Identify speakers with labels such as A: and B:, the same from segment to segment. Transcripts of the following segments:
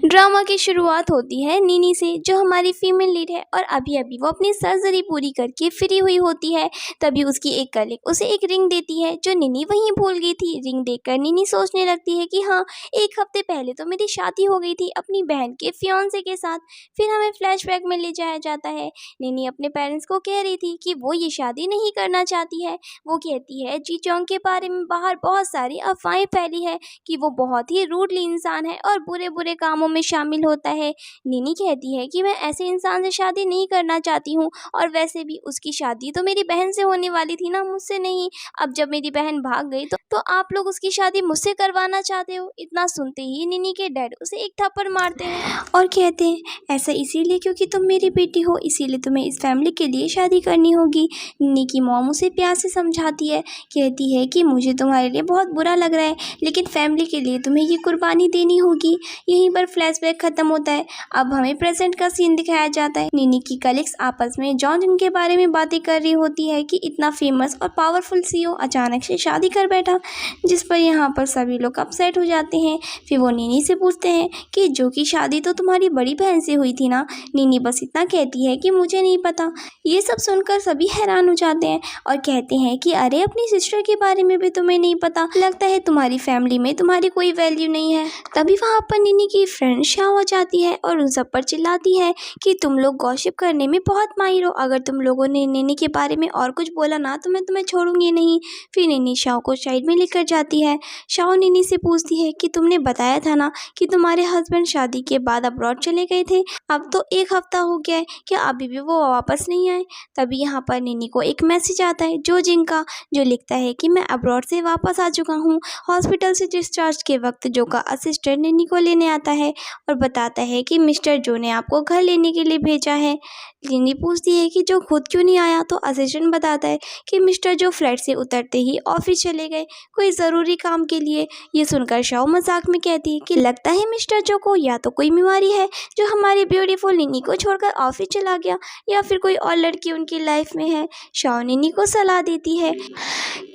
A: Drama की शुरुआत होती है नीनी से, जो हमारी फीमेल लीड है और अभी अभी वो अपनी सर्जरी पूरी करके फ्री हुई होती है। तभी उसकी एक कलीग उसे एक रिंग देती है जो नीनी वहीं भूल गई थी। रिंग देखकर नीनी सोचने लगती है कि हाँ, एक हफ्ते पहले तो मेरी शादी हो गई थी अपनी बहन के फियांसे के साथ। फिर हमें फ्लैशबैक में ले जाया जाता है। नीनी अपने पेरेंट्स को कह रही थी कि वो ये शादी नहीं करना चाहती है। वो कहती है जी चौंग के बारे में बाहर बहुत सारी अफवाहें फैली है कि वो बहुत ही रूडली इंसान है और बुरे बुरे कामों में शामिल होता है। नीनी कहती है कि मैं ऐसे इंसान से शादी नहीं करना चाहती हूँ, और वैसे भी उसकी शादी तो मेरी बहन से होने वाली थी ना, मुझसे नहीं। अब जब मेरी बहन भाग गई तो आप लोग उसकी शादी मुझसे करवाना चाहते हो। इतना सुनते ही नीनी के डैड उसे एक थप्पड़ मारते हैं और कहते हैं ऐसा इसीलिए क्योंकि तुम मेरी बेटी हो, इसीलिए तुम्हें इस फैमिली के लिए शादी करनी होगी। नीनी की मॉम उसे प्यार से समझाती है, कहती है कि मुझे तुम्हारे लिए बहुत बुरा लग रहा है, लेकिन फैमिली के लिए तुम्हें ये कुर्बानी देनी होगी। यहीं पर फ्लैशबैक खत्म होता है। अब हमें प्रेजेंट का सीन दिखाया जाता है। नीनी की कलीग्स आपस में जॉन जिन के बारे में बातें कर रही होती है कि इतना फेमस और पावरफुल सीईओ अचानक से शादी कर बैठा, जिस पर यहाँ पर सभी लोग अपसेट हो जाते हैं। फिर वो नीनी से पूछते हैं कि जो कि शादी तो तुम्हारी बड़ी बहन से हुई थी ना। नीनी बस इतना कहती है कि मुझे नहीं पता। ये सब सुनकर सभी हैरान हो जाते हैं और कहते हैं कि अरे, अपनी सिस्टर के बारे में भी तुम्हें नहीं पता, लगता है तुम्हारी फैमिली में तुम्हारी कोई वैल्यू नहीं है। तभी वहाँ पर नीनी की फ्रेंड शाओ आ जाती है और उन सब पर चिल्लाती है कि तुम लोग गॉसिप करने में बहुत माहिर हो, अगर तुम लोगों ने नीनी के बारे में और कुछ बोला ना तो मैं तुम्हें छोड़ूंगी नहीं। फिर नीनी शाओ को साइड में लेकर जाती है। शाओ नीनी से पूछती है कि तुमने बताया था ना कि तुम्हारे हस्बैंड शादी के बाद अब्रॉड चले गए थे, अब तो एक हफ्ता हो गया है, क्या अभी भी वो वापस नहीं आए? तभी यहाँ पर नीनी को एक मैसेज आता है जो जिनका, जो लिखता है कि मैं अब्रॉड से वापस आ चुका हूँ। हॉस्पिटल से डिस्चार्ज के वक्त जो का असिस्टेंट नीनी को लेने आता है और बताता है कि मिस्टर जो ने आपको घर लेने के लिए भेजा है। नीनी पूछती है कि जो खुद क्यों नहीं आया, तो असिस्टेंट बताता है कि मिस्टर जो फ्लाइट से उतरते ही ऑफिस चले गए कोई ज़रूरी काम के लिए। ये सुनकर शाओ मजाक में कहती है कि लगता है मिस्टर जो को या तो कोई बीमारी है जो हमारी ब्यूटीफुल नीनी को छोड़कर ऑफिस चला गया, या फिर कोई और लड़की उनकी लाइफ में है। शाओ नीनी को सलाह देती है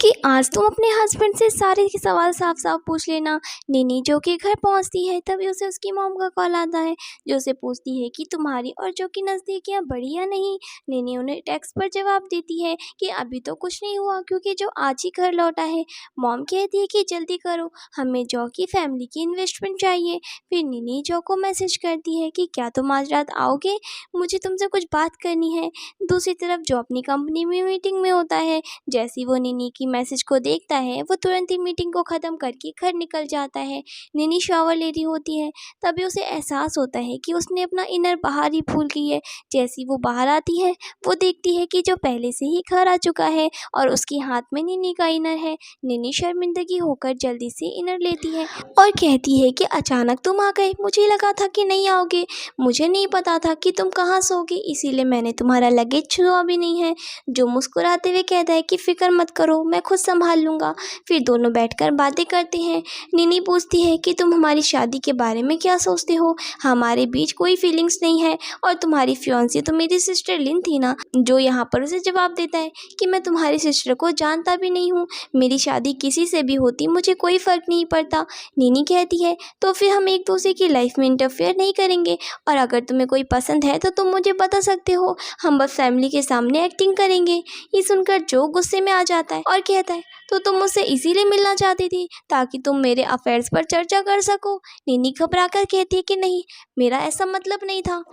A: कि आज तुम अपने हस्बैंड से सारे सवाल साफ साफ पूछ लेना। नीनी जो के घर पहुंचती है तभी उसे उसकी मॉम का कॉल आता है, जो उसे पूछती है कि तुम्हारी और जो की नज़दीकियाँ बढ़ी या नहीं। नीनी उन्हें टेक्स्ट पर जवाब देती है कि अभी तो कुछ नहीं हुआ क्योंकि जो आज ही घर लौटा है। मॉम कहती है कि जल्दी करो, हमें जो की फैमिली की इन्वेस्टमेंट चाहिए। फिर नीनी जो को मैसेज करती है कि क्या तुम आज रात आओगे, मुझे तुमसे कुछ बात करनी है। दूसरी तरफ जो अपनी कंपनी में मीटिंग में होता है। जैसी वो नीनी की मैसेज को देखता है वो तुरंत ही मीटिंग को ख़त्म करके घर निकल जाता है। नीनी शावर ले रही होती है, तभी उसे एहसास होता है कि उसने अपना इनर बाहर ही भूल गई है। जैसी वो बाहर आती है वो देखती है कि जो पहले से ही घर आ चुका है और उसके हाथ में नीनी का इनर है। नीनी शर्मिंदगी होकर जल्दी से इनर लेती है और कहती है कि अचानक तुम आ गए, मुझे लगा था कि नहीं आओगे, मुझे नहीं पता था कि तुम कहाँ सोओगे, इसीलिए मैंने तुम्हारा लगेज छुआ भी नहीं है। जो मुस्कुराते हुए कहता है कि फिक्र मत करो, मैं खुद संभाल लूँगा। फिर दोनों बैठकर बातें करते हैं। नीनी पूछती है कि तुम हमारी शादी के बारे में क्या सोचते हो, हमारे बीच कोई फीलिंग्स नहीं है, और तुम्हारी फियांसी तो मेरी सिस्टर लिन थी ना। जो यहाँ पर उसे जवाब देता है कि मैं तुम्हारी सिस्टर को जानता भी नहीं हूँ, मेरी शादी किसी से भी होती मुझे कोई फ़र्क नहीं पड़ता। नीनी कहती है तो फिर हम एक दूसरे की लाइफ में इंटरफेयर नहीं करेंगे, और अगर तुम्हें कोई पसंद है तो तुम मुझे बता सकते हो, हम बस फैमिली के सामने एक्टिंग करेंगे। ये सुनकर जो गुस्से में आ जाता है और कहता है तो तुम मुझसे इसीलिए मिलना चाहती थी ताकि तुम मेरे अफेयर्स पर चर्चा कर सको। नीनी घबराकर कहती है कि नहीं, मेरा ऐसा मतलब नहीं था।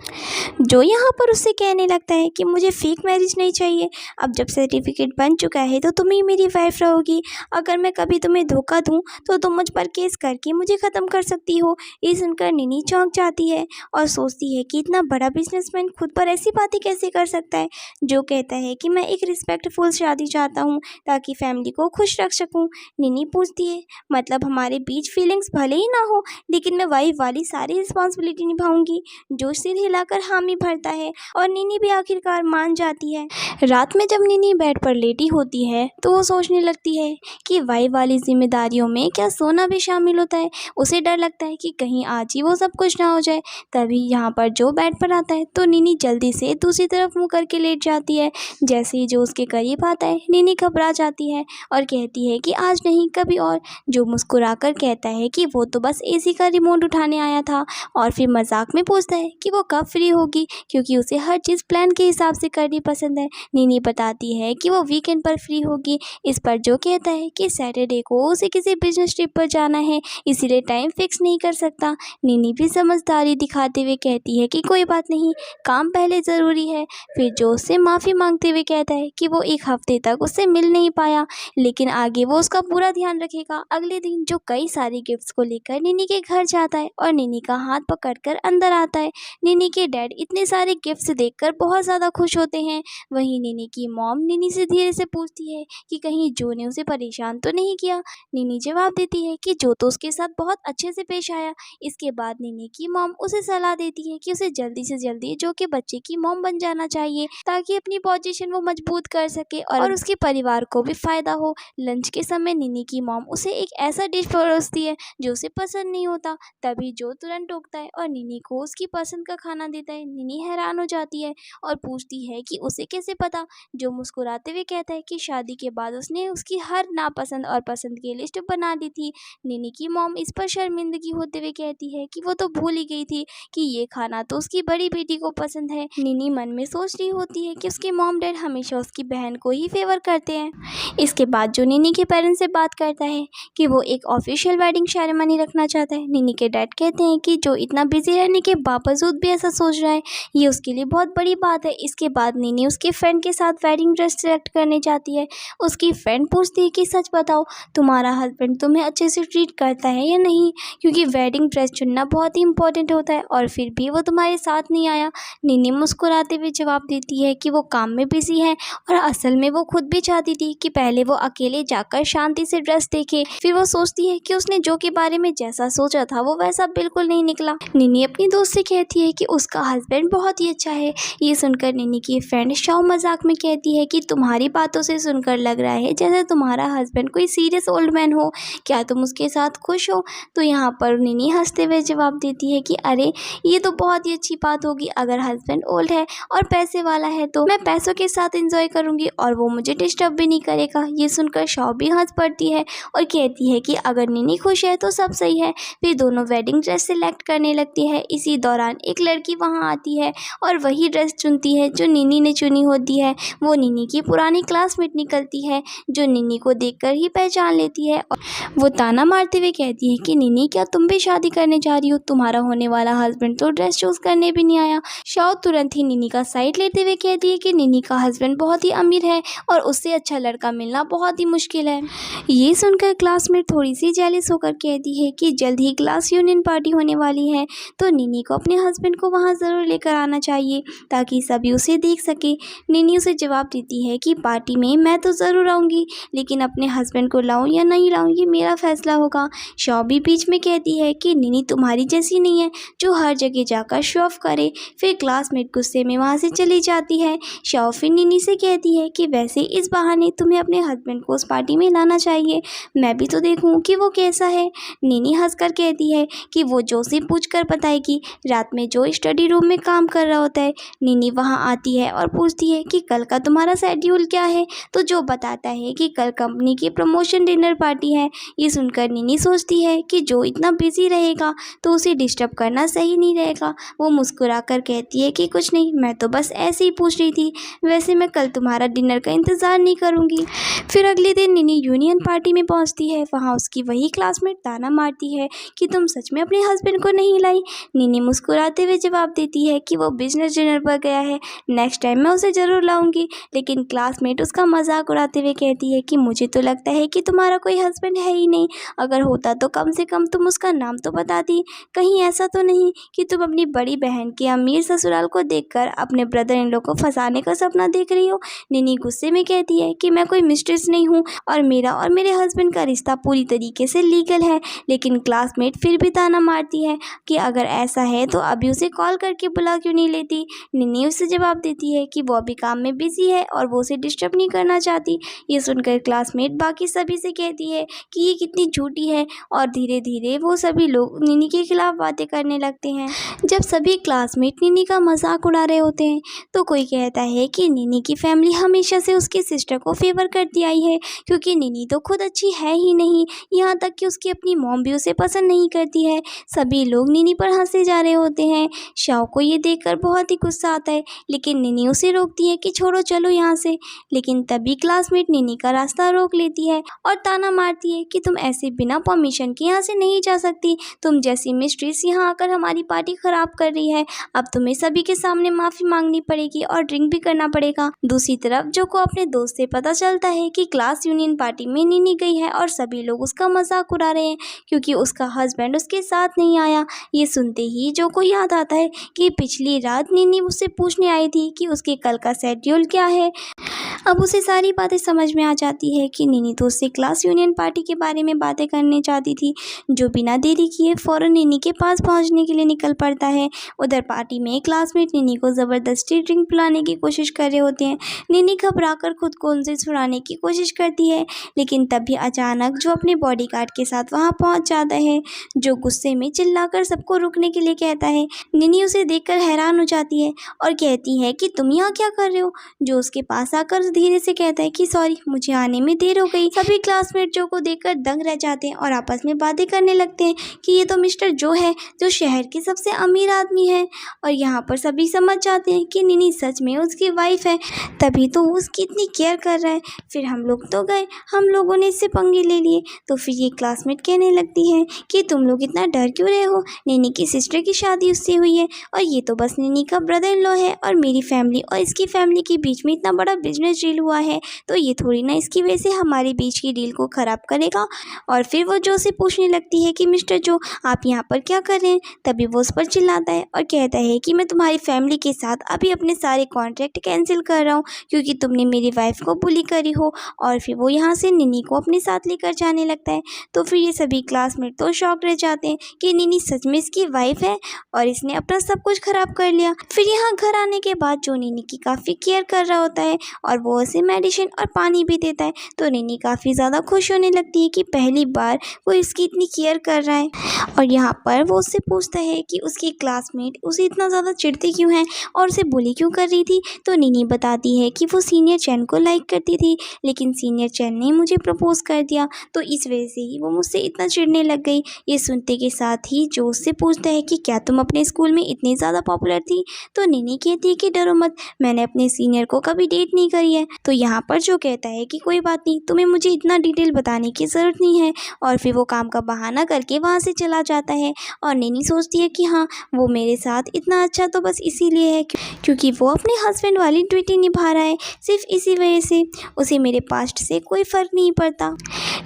A: जो यहाँ पर उससे कहने लगता है कि मुझे फेक मैरिज नहीं चाहिए, अब जब सर्टिफिकेट बन चुका है तो तुम ही मेरी वाइफ रहोगी, अगर मैं कभी तुम्हें धोखा दूँ तो तुम मुझ पर केस करके मुझे ख़त्म कर सकती हो। ये सुनकर नीनी चौंक जाती है और सोचती है कि इतना बड़ा बिजनेसमैन खुद पर ऐसी बातें कैसे कर सकता है। जो कहता है कि मैं एक रिस्पेक्टफुल शादी चाहता हूँ ताकि फैमिली को खुश रख सकूँ। नीनी पूछती है मतलब हमारे बीच फीलिंग्स भले ही ना हो, लेकिन मैं वाइफ वाली सारी रिस्पॉन्सिबिलिटी निभाऊंगी। जो सिर हिलाकर हामी भरता है और नीनी भी आखिरकार मान जाती है। रात में जब नीनी बेड पर लेटी होती है तो वो सोचने लगती है कि वाइफ वाली जिम्मेदारियों में क्या सोना भी शामिल होता है। उसे डर लगता है कि कहीं आज ही वो सब कुछ ना हो जाए। तभी यहाँ पर जो बेड पर आता है तो नीनी जल्दी से दूसरी तरफ मुँह करके लेट जाती है। जैसे ही जो उसके करीब आता है नीनी घबरा जाती है और कहती है कि आज नहीं कभी और। जो मुस्कुराकर कहता है कि वो तो बस एसी का रिमोट उठाने आया था और फिर मजाक में पूछता है कि वो कब फ्री होगी, क्योंकि उसे हर चीज़ प्लान के हिसाब से करनी पसंद है। निनी बताती है कि वो वीकेंड पर फ्री होगी। इस पर जो कहता है कि सैटरडे को उसे किसी बिजनेस ट्रिप पर जाना है, इसीलिए टाइम फिक्स नहीं कर सकता। निनी भी समझदारी दिखाते हुए कहती है कि कोई बात नहीं, काम पहले ज़रूरी है। फिर जो उससे माफ़ी मांगते हुए कहता है कि वो एक हफ्ते तक उससे मिल नहीं पाया, लेकिन आगे वो उसका पूरा ध्यान रखेगा। अगले दिन जो कई सारी गिफ्ट्स को लेकर निनी के घर जाता है और निनी का हाथ पकड़कर अंदर आता है। निनी के डैड इतने सारे गिफ्ट्स देखकर बहुत ज़्यादा खुश होते हैं। वहीं निनी की मॉम निनी से धीरे से पूछती है कि कहीं जो ने उसे परेशान तो नहीं किया। निनी जवाब देती है कि जो तो उसके साथ बहुत अच्छे से पेश आया। इसके बाद निनी की मॉम उसे सलाह देती है कि उसे जल्दी से जल्दी जो के बच्चे की मॉम बन जाना चाहिए, ताकि अपनी पोजीशन वो मजबूत कर सके और उसके परिवार को भी फायदा हो। लंच के समय निनी की मॉम उसे एक ऐसा डिश परोसती है जो उसे पसंद नहीं होता। तभी जो तुरंत टोकता है और निनी को उसकी पसंद का खाना देता है। निनी हैरान हो जाती है और पूछती है कि उसे कैसे पता। जो मुस्कुराते हुए कहता है कि शादी के बाद उसने उसकी हर नापसंद और पसंद की लिस्ट बना ली थी। निनी की मॉम इस पर शर्मिंदगी होते हुए कहती है कि वो तो भूल ही गई थी कि ये खाना तो उसकी बड़ी बेटी को पसंद है। निनी मन में सोच रही होती है कि उसके मॉम डैड हमेशा उसकी बहन को ही फेवर करते हैं। इसके बाद जो निनी के पेरेंट्स से बात करता है कि वो एक ऑफिशियल वेडिंग सेरेमनी रखना चाहता है। निनी के डैड कहते हैं कि जो इतना बिजी रहने के बावजूद भी ऐसा सोच रहा है, ये उसके लिए बहुत बड़ी बात है। इसके बाद निनी उसके फ्रेंड के साथ वेडिंग ड्रेस सेलेक्ट करने जाती है। उसकी फ्रेंड पूछती है कि सच बताओ, तुम्हारा हस्बैंड तुम्हें अच्छे से ट्रीट करता है या नहीं, क्योंकि वेडिंग ड्रेस चुनना बहुत ही इंपॉर्टेंट होता है और फिर भी वो तुम्हारे साथ नहीं आया। निनी मुस्कुराते हुए जवाब देती है कि वो काम में बिजी है और असल में वो खुद भी चाहती थी कि पहले वो अकेले जाकर शांति से ड्रेस देखे। फिर वो सोचती है कि उसने जो के बारे में जैसा सोचा था वो वैसा बिल्कुल नहीं निकला। निनी अपनी दोस्त से कहती है कि उसका हस्बैंड बहुत ही अच्छा है। ये सुनकर निनी की फ्रेंड शाओ मजाक में कहती है कि तुम्हारी बातों से सुनकर लग रहा है जैसे तुम्हारा हस्बैंड कोई सीरियस ओल्ड मैन हो, क्या तुम उसके साथ खुश हो? तो यहाँ पर निनी हंसते हुए जवाब देती है कि अरे ये तो बहुत ही अच्छी बात होगी, अगर हस्बैंड ओल्ड है और पैसे वाला है तो मैं पैसों के साथ एंजॉय करूंगी और वो मुझे डिस्टर्ब भी नहीं करेगा। ये सुनकर शाओ भी हंस पड़ती है और कहती है कि अगर निनी खुश है तो सब सही है। फिर दोनों वेडिंग ड्रेस सिलेक्ट करने लगती है। इसी दौरान एक लड़की वहाँ आती है और वही ड्रेस चुनती है जो निनी ने चुनी होती है। वो निनी की पुरानी क्लासमेट निकलती है जो निनी को देखकर ही पहचान लेती है और वो ताना मारते हुए कहती है कि निनी, क्या तुम भी शादी करने जा रही हो? तुम्हारा होने वाला हस्बैंड तो ड्रेस चूज करने भी नहीं आया। शाओ तुरंत ही निनी का साइड लेते हुए कहती है कि निनी का हस्बैंड बहुत ही अमीर है और उससे अच्छा लड़का मिलना बहुत ही मुश्किल है। ये सुनकर क्लासमेट थोड़ी सी जेलिस होकर कहती है कि जल्द ही क्लास यूनियन पार्टी होने वाली है, तो निनी को अपने हस्बैंड को वहाँ ज़रूर लेकर आना चाहिए ताकि सभी उसे देख सके। निनी उसे जवाब देती है कि पार्टी में मैं तो ज़रूर आऊँगी, लेकिन अपने हस्बैंड को लाऊं या नहीं लाऊं ये मेरा फैसला होगा। शाओ भी बीच में कहती है कि निनी तुम्हारी जैसी नहीं है जो हर जगह जाकर शो ऑफ करे। फिर क्लासमेट गुस्से में वहाँ से चली जाती है। शाओ फिर निनी से कहती है कि वैसे इस बहाने तुम्हें अपने हस्बैंड को उस पार्टी में लाना चाहिए, मैं भी तो देखूं कि वो कैसा है। निनी हंसकर कहती है कि वो जो से पूछ कर बताएगी। रात में जो स्टडी रूम में काम कर रहा होता है, निनी वहाँ आती है और पूछती है कि कल का तुम्हारा शेड्यूल क्या है, तो जो बताता है कि कल कंपनी की प्रमोशन डिनर पार्टी है। ये सुनकर निनी सोचती है कि जो इतना बिजी रहेगा तो उसे डिस्टर्ब करना सही नहीं रहेगा। वो मुस्कुरा कर कहती है कि कुछ नहीं, मैं तो बस ऐसे ही पूछ रही थी, वैसे मैं कल तुम्हारा डिनर का इंतज़ार नहीं करूँगी। फिर अगले दिन निनी यूनियन पार्टी में पहुँचती है। वहाँ उसकी वही क्लासमेट ताना मारती है कि तुम सच में अपने हस्बैंड को नहीं लाई। निनी मुस्कुराते हुए जवाब देती है कि वो बिजनेस डिनर पर गया है, नेक्स्ट टाइम मैं उसे ज़रूर लाऊंगी। लेकिन क्लासमेट उसका मजाक उड़ाते हुए कहती है कि मुझे तो लगता है कि तुम्हारा कोई हस्बैंड है ही नहीं, अगर होता तो कम से कम तुम उसका नाम तो बताती। कहीं ऐसा तो नहीं कि तुम अपनी बड़ी बहन के अमीर ससुराल को देखकर अपने ब्रदर इन लोग को फंसाने का सपना देख रही हो। निनी गुस्से में कहती है कि मैं कोई मिस्ट्रेस नहीं हूँ और मेरा और मेरे हस्बैंड का रिश्ता पूरी तरीके से लीगल है। लेकिन क्लासमेट फिर भी ताना मारती है कि अगर ऐसा है तो अभी उसे कॉल करके बुला क्यों नहीं लेती। निनी उससे जवाब देती है कि वो अभी काम में बिजी है और वो उसे डिस्टर्ब नहीं करना चाहती। ये सुनकर क्लासमेट बाकी सभी से कहती है कि ये कितनी झूठी है और धीरे धीरे वो सभी लोग निनी के खिलाफ बातें करने लगते हैं। जब सभी क्लासमेट निनी का मजाक उड़ा रहे होते हैं तो कोई कहता है कि निनी की फैमिली हमेशा से उसकी सिस्टर को फेवर करती आई है, क्योंकि निनी तो खुद अच्छी है ही नहीं, यहाँ तक कि उसकी अपनी मॉम भी उसे पसंद नहीं करती है। सभी लोग निनी पर हंसे जा रहे होते हैं। शाओ को ये देखकर बहुत ही गुस्सा आता है, लेकिन निनी उसे रोकती है कि छोड़ो, चलो यहाँ से। लेकिन तभी क्लासमेट निनी का रास्ता रोक लेती है और ताना मारती है कि तुम ऐसे बिना परमिशन के यहाँ से नहीं जा सकती। तुम जैसी मिस्ट्रेस यहाँ आकर हमारी पार्टी खराब कर रही है। अब तुम्हें सभी के सामने माफी मांगनी पड़ेगी और ड्रिंक भी करना पड़ेगा। दूसरी तरफ जो को अपने दोस्त से पता चलता है कि क्लास यूनियन पार्टी में निनी गई है और सभी लोग उसका मजाक उड़ा रहे हैं क्योंकि उसका हस्बैंड उसके साथ नहीं आया। ये सुनते ही जो को याद आता है कि पिछली रात निनी उससे पूछने आई थी कि उसके कल का शेड्यूल क्या है। अब उसे सारी बातें समझ में आ जाती है कि निनी तो उससे क्लास यूनियन पार्टी के बारे में बातें करने चाहती थी। जो बिना देरी किए फ़ौरन निनी के पास पहुंचने के लिए निकल पड़ता है। उधर पार्टी में क्लासमेट निनी को ज़बरदस्ती ड्रिंक पिलाने की कोशिश कर रहे होते हैं। निनी घबराकर खुद को उनसे छुड़ाने की कोशिश करती है, लेकिन तभी अचानक जो अपने बॉडीगार्ड के साथ वहां पहुंच जाता है, जो गुस्से में चिल्लाकर सबको रुकने के लिए कहता है। निनी उसे देखकर हैरान हो जाती है और कहती है कि तुम यहाँ क्या कर रहे हो। जो उसके पास आकर धीरे से कहता है कि सॉरी, मुझे आने में देर हो गई। सभी क्लासमेट जो को देखकर दंग रह जाते हैं और आपस में बातें करने लगते हैं कि ये तो मिस्टर जो है, जो शहर के सबसे अमीर आदमी है। और यहाँ पर सभी समझ जाते हैं कि निनी सच में उसकी वाइफ है, तभी तो वो उसकी इतनी केयर कर रहा है। फिर हम लोग तो गए, हम लोगों ने इससे पंगे ले लिए। तो फिर ये क्लासमेट कहने लगती है कि तुम लोग इतना डर क्यों रहे हो, निनी की सिस्टर की शादी उससे हुई है और ये तो बस निनी का ब्रदर इन लॉ है और मेरी फैमिली और इसकी फैमिली के बीच में इतना बड़ा बिजनेस डील हुआ है, तो ये थोड़ी ना इसकी वजह से हमारे बीच की डील को ख़राब करेगा। और फिर वो जो से पूछने लगती है कि मिस्टर जो, आप यहाँ पर क्या कर रहे हैं। तभी वो उस पर चिल्लाता है और कहता है कि मैं तुम्हारी फैमिली के साथ अभी अपने सारे कॉन्ट्रैक्ट कैंसिल कर रहा हूँ क्योंकि तुमने मेरी वाइफ को बुली करी हो। और फिर वो यहाँ से निनी को अपने साथ लेकर जाने लगता है। तो फिर ये सभी क्लासमेट तो शॉक रह जाते हैं कि निनी सच में इसकी वाइफ है और इसने अपना सब कुछ खराब कर लिया। फिर यहाँ घर आने के बाद जो निनी की काफ़ी केयर कर रहा होता है और वो उसे मेडिसिन और पानी भी देता है, तो निनी काफ़ी ज़्यादा खुश होने लगती है कि पहली बार वो इसकी इतनी केयर कर रहा है। और यहाँ पर वो उससे पूछता है कि उसकी क्लासमेट उसे इतना ज़्यादा चिढ़ती क्यों है और उसे बुली क्यों कर रही थी। तो निनी बताती है कि वो सीनियर चैन को लाइक करती थी, लेकिन सीनियर चैन ने मुझे प्रपोज कर दिया, तो इस वजह से ही वो मुझसे इतना चिढ़ने लग गई। ये सुनते के साथ ही जो उससे पूछता है कि क्या तुम अपने स्कूल में इतनी ज़्यादा पॉपुलर थी। तो निनी कहती है कि डरो मत, मैंने अपने सीनियर को कभी डेट नहीं करी है। तो यहाँ पर जो कहता है कि कोई बात नहीं, तुम्हें मुझे इतना डिटेल बताने की ज़रूरत नहीं है। और फिर वो काम का बहाना करके वहाँ से चला जाता है। और निनी सोचती है कि हाँ, वो मेरे साथ इतना अच्छा तो बस इसीलिए है क्योंकि वो अपने हस्बैंड वाली ड्यूटी निभा रहा है, सिर्फ इसी वजह से उसे मेरे पास्ट से कोई फ़र्क नहीं पड़ता।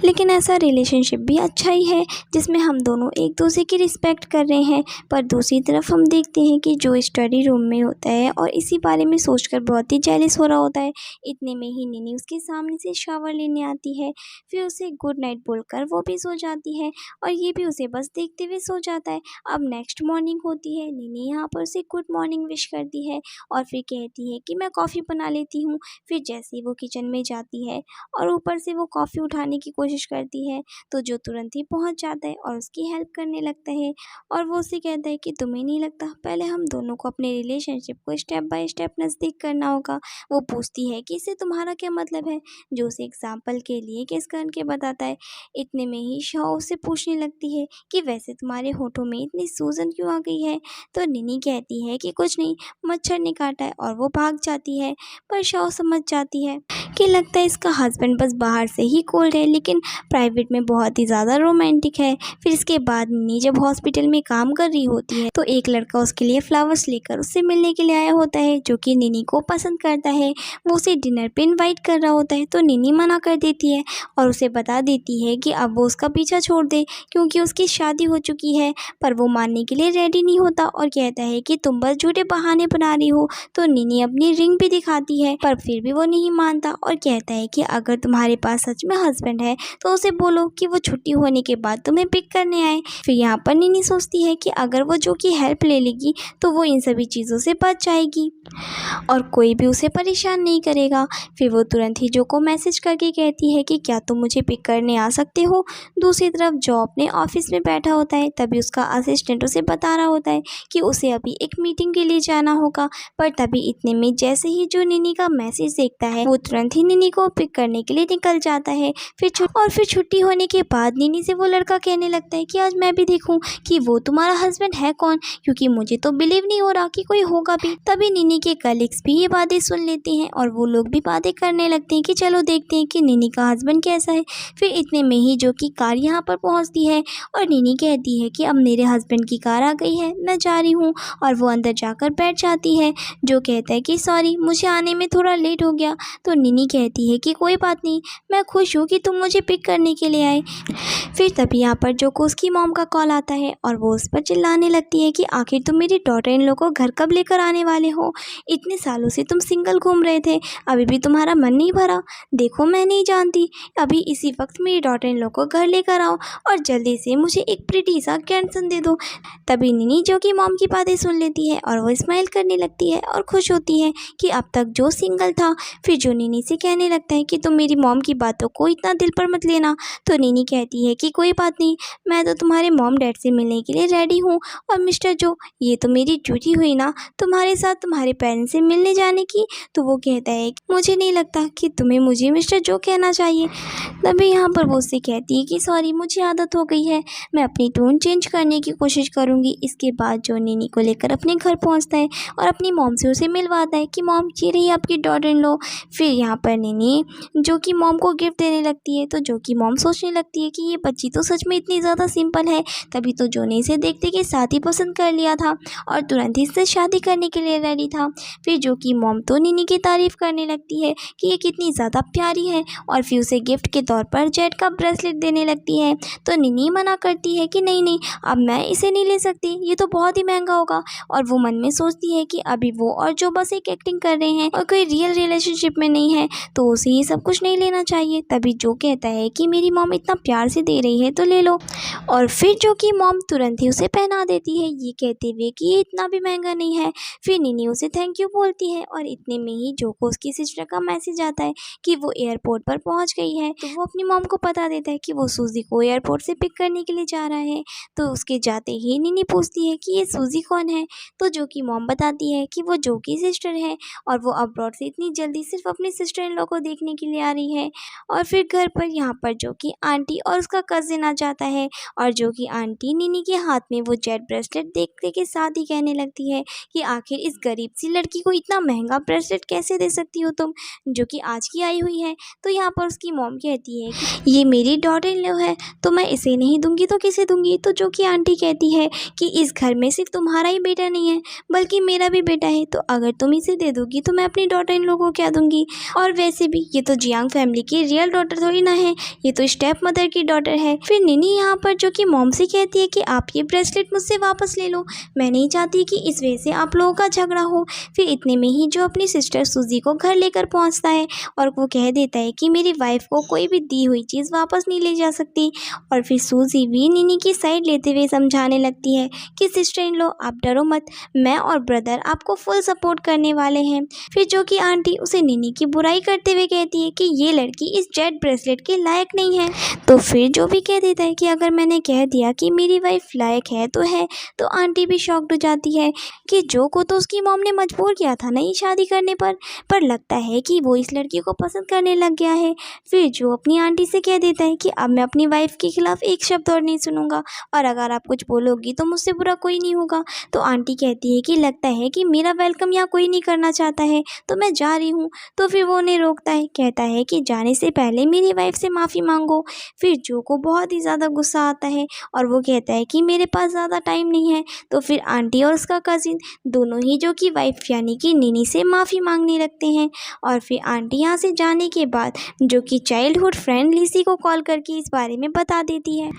A: लेकिन ऐसा रिलेशनशिप भी अच्छा ही है जिसमें हम दोनों एक दूसरे की रिस्पेक्ट कर रहे हैं। पर दूसरी तरफ हम देखते हैं कि जो स्टडी रूम में होता है और इसी बारे में सोचकर बहुत ही जेलस हो रहा होता है। इतने में ही निनी उसके सामने से शावर लेने आती है। फिर उसे गुड नाइट बोलकर वो भी सो जाती है और ये भी उसे बस देखते हुए सो जाता है। अब नेक्स्ट मॉर्निंग होती है, निनी यहाँ पर उसे गुड मॉर्निंग विश करती है और फिर कहती है कि मैं कॉफ़ी बना लेती हूँ। फिर जैसे ही वो किचन में जाती है और ऊपर से वो कॉफ़ी उठाने की कोशिश करती है, तो जो तुरंत ही पहुँच जाता है और उसकी हेल्प करने लगता है। और वो उसे कहता है कि तुम्हें नहीं लगता पहले हम दोनों को अपने रिलेशनशिप को स्टेप बाय स्टेप नज़दीक करना होगा। वो पूछती है कि इससे तुम्हारा क्या मतलब है। जो उसे एग्जाम्पल के लिए किस करके बताता है। इतने में ही शाओ उससे पूछने लगती है कि वैसे तुम्हारे होठों में इतनी सूजन क्यों आ गई है। तो निनी कहती है कि कुछ नहीं, मच्छर ने काटा है, और वो भाग जाती है। पर शाओ समझ जाती है कि लगता है इसका हस्बैंड बस बाहर से ही कोल्ड है लेकिन प्राइवेट में बहुत ही ज़्यादा रोमांटिक है। फिर इसके बाद निनी जब हॉस्पिटल में काम कर रही होती है तो एक लड़का उसके लिए फ्लावर्स लेकर उससे मिलने के लिए आया होता है, जो कि निनी को पसंद करता है। वो उसे डिनर पे इनवाइट कर रहा होता है, तो निनी मना कर देती है और उसे बता देती है कि अब वो उसका पीछा छोड़ दे क्योंकि उसकी शादी हो चुकी है। पर वो मानने के लिए रेडी नहीं होता और कहता है कि तुम बस झूठे बहाने बना रही हो। तो निनी अपनी रिंग भी दिखाती है, पर फिर भी वो नहीं मानता और कहता है कि अगर तुम्हारे पास सच में हस्बैंड है तो उसे बोलो कि वो छुट्टी होने के बाद तुम्हें पिक करने आए। फिर यहाँ पर निनी सोचती है कि अगर वो जो की हेल्प ले लेगी तो वो इन सभी चीज़ों से बच जाएगी और कोई भी उसे परेशान नहीं करेगा। फिर वो तुरंत ही जो को मैसेज करके कहती है कि क्या तुम मुझे पिक करने आ सकते हो। दूसरी तरफ जो अपने ऑफिस में बैठा होता है, तभी उसका असिस्टेंट उसे बता रहा होता है कि उसे अभी एक मीटिंग के लिए जाना होगा। पर तभी इतने में जैसे ही जो निनी का मैसेज देखता है, वो तुरंत ही निनी को पिक करने के लिए निकल जाता है। फिर छुट्टी होने के बाद निनी से वो लड़का कहने लगता है कि आज मैं मैं भी देखूं कि वो तुम्हारा हस्बैंड है कौन, क्योंकि मुझे तो बिलीव नहीं हो रहा कि कोई होगा भी। तभी निनी के कलीग्स भी ये बातें सुन लेते हैं और वो लोग भी बातें करने लगते हैं कि चलो देखते हैं कि निनी का हस्बैंड कैसा है। फिर इतने में ही जो कि कार यहाँ पर पहुँचती है और निनी कहती है कि अब मेरे हस्बैंड की कार आ गई है, मैं जा रही हूँ। और वो अंदर जाकर बैठ जाती है। जो कहता है कि सॉरी, मुझे आने में थोड़ा लेट हो गया। तो निनी कहती है कि कोई बात नहीं, मैं खुश हूँ कि तुम मुझे पिक करने के लिए आए। फिर तभी यहाँ पर जो को उसकी मॉम का कॉल आता है और वो उस पर चिल्लाने लगती है कि आखिर तुम मेरी डॉटर इन लोग को घर कब लेकर आने वाले हो? इतने सालों से तुम सिंगल घूम रहे थे, अभी भी तुम्हारा मन नहीं भरा? देखो मैं नहीं जानती, अभी इसी वक्त मेरी डॉटर इन लोग को घर लेकर आओ और जल्दी से मुझे एक प्रिटी सा कैंसन दे दो। तभी निनी जो कि मॉम की बातें सुन लेती है और वो स्माइल करने लगती है और खुश होती है कि अब तक जो सिंगल था। फिर जो निनी से कहने लगता है कि तुम मेरी मॉम की बातों को इतना दिल पर मत लेना। तो निनी कहती है कि कोई बात नहीं, मैं तो तुम्हारे मॉम डैड से मिलने के लिए रेडी हूँ। और मिस्टर जो, ये तो मेरी ड्यूटी हुई ना तुम्हारे साथ तुम्हारे पेरेंट्स से मिलने जाने की। तो वो कहता है कि मुझे नहीं लगता कि तुम्हें मुझे मिस्टर जो कहना चाहिए। तभी यहाँ पर वो उससे कहती है कि सॉरी, मुझे आदत हो गई है, मैं अपनी टोन चेंज करने की कोशिश करूँगी। इसके बाद जो निनी को लेकर अपने घर पहुँचता है और अपनी मॉम से उसे मिलवाता है कि मॉम ये रही आपकी डॉटर इन लॉ। फिर यहाँ पर निनी जो कि मॉम को गिफ्ट देने लगती है। तो जो कि मॉम सोचने लगती है कि ये बच्ची तो सच में इतनी ज़्यादा सिंपल है। तभी तो जो ने इसे देखते कि साथ ही पसंद कर लिया था और तुरंत ही इससे शादी करने के लिए रेडी था। फिर जो कि मॉम तो निनी की तारीफ़ करने लगती है कि ये कितनी ज़्यादा प्यारी है और फिर उसे गिफ्ट के तौर पर जेड का ब्रेसलेट देने लगती है। तो निनी मना करती है कि नहीं नहीं, अब मैं इसे नहीं ले सकती, ये तो बहुत ही महंगा होगा। और वो मन में सोचती है कि अभी वो और जो बस एक एक्टिंग कर रहे हैं और कोई रियल रिलेशनशिप में नहीं है, तो उसे ये सब कुछ नहीं लेना चाहिए। तभी जो कहता है कि मेरी मॉम इतना प्यार से दे रही है तो ले लो। और फिर जो कि मॉम तुरंत ही उसे पहना देती है, ये कहते हुए कि ये इतना भी महंगा नहीं है। फिर निनी उसे थैंक यू बोलती है और इतने में ही जो को उसकी सिस्टर का मैसेज आता है कि वो एयरपोर्ट पर पहुंच गई है। तो वो अपनी मॉम को बता देता है कि वो सूजी को एयरपोर्ट से पिक करने के लिए जा रहा है। तो उसके जाते ही निनी पूछती है कि ये सूजी कौन है। तो जो कि मॉम बताती है कि वो जो की सिस्टर है और वो अब्रॉड से इतनी जल्दी सिर्फ अपनी सिस्टर इन लॉ को देखने के लिए आ रही है। और फिर घर पर यहाँ पर जो कि आंटी और उसका कजिन आ जाता है और जो कि आंटी निनी के हाथ में वो जेड ब्रेसलेट देखने के साथ ही कहने लगती है कि आखिर इस गरीब सी लड़की को इतना महंगा ब्रेसलेट कैसे दे सकती हो तुम, जो कि आज की आई हुई है। तो यहाँ पर उसकी मॉम कहती है कि ये मेरी डॉटर इन लॉ है, तो मैं इसे नहीं दूंगी तो किसे दूंगी। तो जो कि आंटी कहती है कि इस घर में सिर्फ तुम्हारा ही बेटा नहीं है बल्कि मेरा भी बेटा है, तो अगर तुम इसे दे दोगी तो मैं अपनी डॉटर इन लॉ को क्या दूंगी। और वैसे भी ये तो जियांग फैमिली की रियल डॉटर थोड़ी ना है, ये तो स्टेप मदर की डॉटर है। फिर निनी यहाँ पर जो कि मॉम से कहती है कि आप ये ब्रेसलेट मुझसे वापस ले लो, मैं नहीं चाहती कि इस वजह से आप लोगों का झगड़ा हो। फिर इतने में ही जो अपनी सिस्टर सूजी को घर लेकर पहुँचता है और वो कह देता है कि मेरी वाइफ को कोई भी दी हुई चीज़ वापस नहीं ले जा सकती। और फिर सूजी भी निनी की साइड लेते हुए समझाने लगती है कि सिस्टर इन लॉ आप डरो मत, मैं और ब्रदर आपको फुल सपोर्ट करने वाले हैं। फिर जो कि आंटी उसे निनी की बुराई करते हुए कहती है कि ये लड़की इस जेड ब्रेसलेट के लायक नहीं है। तो फिर जो भी कह देता है कि अगर मैंने कह दिया कि मेरी वाइफ लायक है तो है। तो आंटी भी शॉक्ड हो जाती है कि जो को तो उसकी मॉम ने मजबूर किया था नई शादी करने पर लगता है कि वो इस लड़की को पसंद करने लग गया है। फिर जो अपनी आंटी से कह देता है कि अब मैं अपनी वाइफ के खिलाफ एक शब्द और नहीं सुनूंगा और अगर आप कुछ बोलोगी तो मुझसे बुरा कोई नहीं होगा। तो आंटी कहती है कि लगता है कि मेरा वेलकम यहाँ कोई नहीं करना चाहता है, तो मैं जा रही हूँ। तो फिर वो उन्हें रोकता है, कहता है कि जाने से पहले मेरी वाइफ से माफ़ी मांगो। फिर जो को बहुत ही ज़्यादा गुस्सा आता है और वो कहता है कि मेरे पास ज़्यादा टाइम नहीं है। तो फिर आंटी और उसका कजिन दोनों ही जो कि वाइफ यानी कि निनी से माफ़ी मांगने लगते हैं। और फिर आंटी यहाँ से जाने के बाद जो कि चाइल्डहुड फ्रेंड लिसी को कॉल करके इस बारे में बता देती है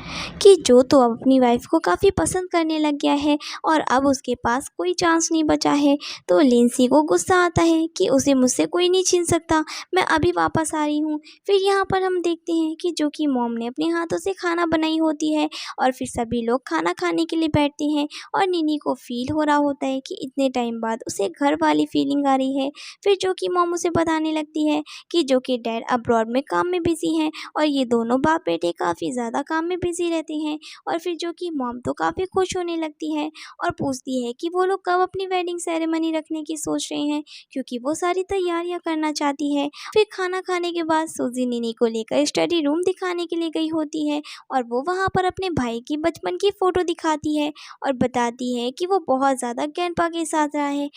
A: कि जो तो अब अपनी वाइफ को काफ़ी पसंद करने लग गया है और अब उसके पास कोई चांस नहीं बचा है। तो लिंसी को गुस्सा आता है कि उसे मुझसे कोई नहीं छीन सकता, मैं अभी वापस आ रही हूँ। फिर यहाँ पर हम देखते हैं कि जो कि मॉम ने अपने हाथों से खाना बनाई होती है और फिर सभी लोग खाना खाने के लिए बैठते हैं और निनी को फील हो रहा होता है कि इतने टाइम बाद उसे घर वाली फीलिंग आ रही है। फिर जो कि मॉम उसे बताने लगती है कि जो कि डैड अब्रॉड में काम में बिजी हैं और ये दोनों बाप बेटे काफ़ी ज़्यादा काम में बिजी रहते हैं। और फिर जो कि मॉम तो काफ़ी खुश होने लगती है और पूछती है कि वो लोग कब अपनी वेडिंग सेरेमनी रखने की सोच रहे हैं, क्योंकि वो सारी तैयारियां करना चाहती है। फिर खाना खाने के बाद सूजी निनी को लेकर स्टडी रूम दिखाने के लिए गई होती है और वो वहाँ पर अपने भाई की बचपन की फ़ोटो दिखाती है और बताती है कि वो बहुत ज़्यादा ग्रैंडपा के साथ रहा है,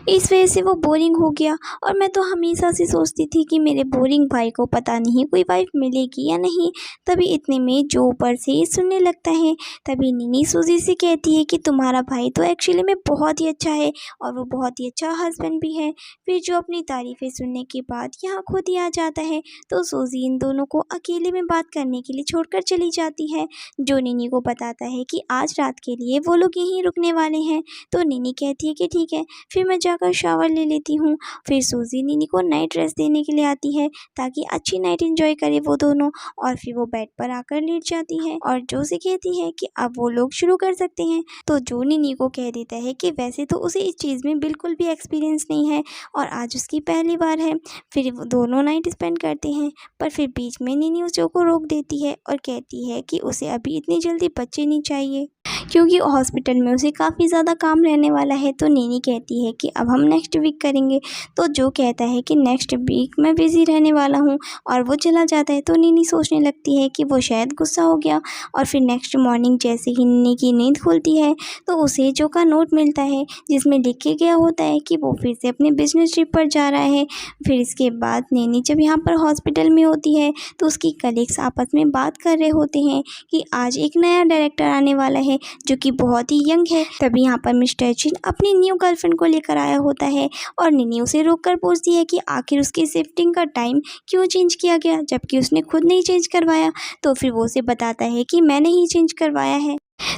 A: इस वजह से वो बोरिंग हो गया। और मैं तो हमेशा से सोचती थी कि मेरे बोरिंग भाई को पता नहीं कोई वाइफ मिलेगी या नहीं। तभी इतने में जो ऊपर से ये सुनने लगता है, तभी नीनी सूजी से कहती है कि तुम्हारा भाई तो एक्चुअली में बहुत ही अच्छा है और वो बहुत ही अच्छा हस्बैंड भी है। फिर जो अपनी तारीफ़ें सुनने के बाद यहाँ खुद ही आ जाता है, तो सूजी इन दोनों को अकेले में बात करने के लिए छोड़कर चली जाती है। जो नीनी को बताता है कि आज रात के लिए वो लोग यहीं रुकने वाले हैं। तो नीनी कहती है कि ठीक है, फिर मैं जाकर शावर ले लेती हूँ। फिर सूजी नीनी को नाइट ड्रेस देने के लिए आती है ताकि अच्छी नाइट एंजॉय करे वो दोनों। और फिर वो बेड पर आकर लेट जाती है और जो से कहती है कि अब वो लोग शुरू कर सकते हैं। तो जो नीनी को कह देता है कि वैसे तो उसे इस चीज़ में बिल्कुल भी एक्सपीरियंस नहीं है और आज उसकी पहली बार है। फिर वो दोनों नाइट स्पेंड करते हैं, पर फिर बीच में नीनी उस जो को रोक देती है और कहती है कि उसे अभी इतनी जल्दी बच्चे नहीं चाहिए, क्योंकि हॉस्पिटल में उसे काफ़ी ज़्यादा काम रहने वाला है। तो नीनी कहती है कि अब हम नेक्स्ट वीक करेंगे। तो जो कहता है कि नेक्स्ट वीक मैं बिज़ी रहने वाला हूँ और वो चला जाता है। तो नीनी सोचने लगती है कि वो शायद गुस्सा हो गया। और फिर नेक्स्ट मॉर्निंग जैसे ही नीनी की नींद खुलती है तो उसे जो का नोट मिलता है जिसमें लिख के गया होता है कि वो फिर से अपने बिजनेस ट्रिप पर जा रहा है। फिर इसके बाद नीनी जब यहाँ पर हॉस्पिटल में होती है तो उसकी कलीग्स आपस में बात कर रहे होते हैं कि आज एक नया डायरेक्टर आने वाला है जो कि बहुत ही यंग है। तभी यहाँ पर मिस्टर जिन अपनी न्यू गर्लफ्रेंड को लेकर आया होता है और निनी उसे रोककर पूछती है कि आखिर उसकी शिफ्टिंग का टाइम क्यों चेंज किया गया, जबकि उसने खुद नहीं चेंज करवाया। तो फिर वो उसे बताता है कि मैंने ही चेंज करवाया है।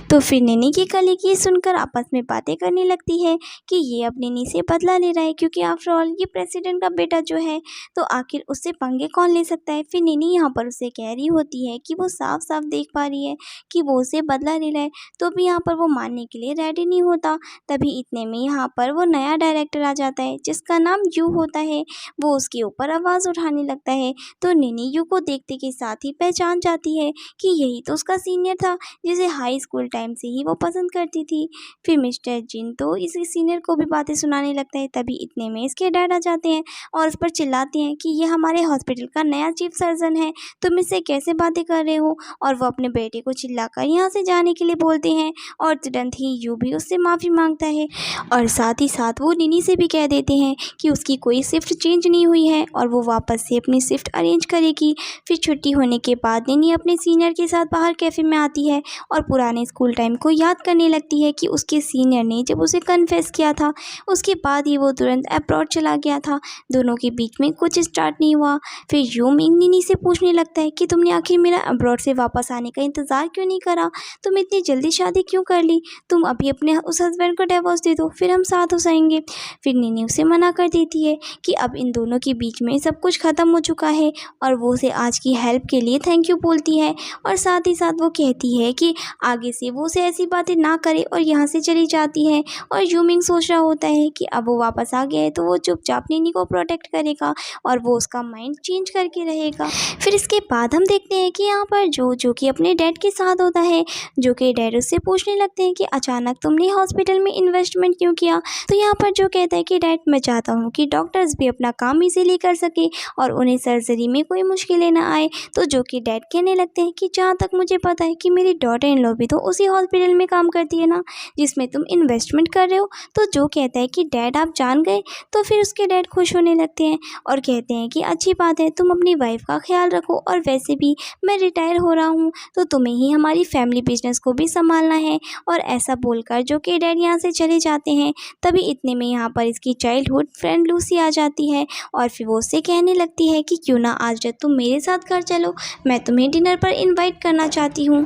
A: तो फिर निनी की कलीग ये सुनकर आपस में बातें करने लगती है कि ये अब निनी से बदला ले रहा है, क्योंकि आफ्टर ऑल ये प्रेसिडेंट का बेटा जो है, तो आखिर उससे पंगे कौन ले सकता है। फिर निनी यहाँ पर उसे कह रही होती है कि वो साफ साफ देख पा रही है कि वो उसे बदला ले रहा है, तो भी यहाँ पर वो मानने के लिए रेडी नहीं होता। तभी इतने में यहाँ पर वो नया डायरेक्टर आ जाता है जिसका नाम यू होता है। वो उसके ऊपर आवाज़ उठाने लगता है, तो निनी यू को देखते के साथ ही पहचान जाती है कि यही तो उसका सीनियर था जिसे हाई स्कूल टाइम से ही वो पसंद करती थी। फिर मिस्टर जिन तो इस सीनियर को भी बातें सुनाने लगता है। तभी इतने में इसके डैड आ जाते हैं और उस पर चिल्लाते हैं कि ये हमारे हॉस्पिटल का नया चीफ सर्जन है, तुम इससे कैसे बातें कर रहे हो। और वो अपने बेटे को चिल्लाकर यहाँ से जाने के लिए बोलते हैं और तुरंत ही यू भी उससे माफ़ी मांगता है और साथ ही साथ वो निनी से भी कह देते हैं कि उसकी कोई शिफ्ट चेंज नहीं हुई है और वो वापस से अपनी शिफ्ट अरेंज करेगी। फिर छुट्टी होने के बाद निनी अपने सीनियर के साथ बाहर कैफ़े में आती है और पुराने स्कूल टाइम को याद करने लगती है कि उसके सीनियर ने जब उसे कन्फेस किया था उसके बाद ही वो तुरंत अब्रॉड चला गया था, दोनों के बीच में कुछ स्टार्ट नहीं हुआ। फिर यू मिंग निनी से पूछने लगता है कि तुमने आखिर मेरा अब्रॉड से वापस आने का इंतज़ार क्यों नहीं करा, तुम इतनी जल्दी शादी क्यों कर ली, तुम अभी अपने उस हस्बैंड को डिवोर्स दे दो फिर हम साथ हो जाएंगे। फिर निनी उसे मना कर देती है कि अब इन दोनों के बीच में सब कुछ ख़त्म हो चुका है और वो उसे आज की हेल्प के लिए थैंक यू बोलती है और साथ ही साथ वो कहती है कि आगे से वो उसे ऐसी बातें ना करे और यहाँ से चली जाती है। और यूमिंग सोच रहा होता है कि अब वो वापस आ गया है तो वो चुपचाप निनी को प्रोटेक्ट करेगा और वो उसका माइंड चेंज करके रहेगा। फिर इसके बाद हम देखते हैं कि यहाँ पर जो कि अपने डैड के साथ होता है, जो कि डैड उससे पूछने लगते हैं कि अचानक तुमने हॉस्पिटल में इन्वेस्टमेंट क्यों किया। तो यहाँ पर जो कहता है कि डैड मैं चाहता हूँ कि डॉक्टर्स भी अपना काम इजीली कर सके और उन्हें सर्जरी में कोई मुश्किलें ना आए। तो जो कि डैड कहने लगते हैं कि जहाँ तक मुझे पता है कि मेरी डॉटर इन लॉ भी तो उसी हॉस्पिटल में काम करती है ना जिसमें तुम इन्वेस्टमेंट कर रहे हो। तो जो कहता है कि डैड आप जान गए। तो फिर उसके डैड खुश होने लगते हैं और कहते हैं कि अच्छी बात है, तुम अपनी वाइफ का ख्याल रखो और वैसे भी मैं रिटायर हो रहा हूँ तो तुम्हें ही हमारी फैमिली बिजनेस को भी संभालना है। और ऐसा बोलकर जो कि डैड यहाँ से चले जाते हैं। तभी इतने में यहाँ पर इसकी चाइल्डहुड फ्रेंड लूसी आ जाती है और फिर वो उससे कहने लगती है कि क्यों ना आज रात तुम मेरे साथ घर चलो, मैं तुम्हें डिनर पर इनवाइट करना चाहती हूँ।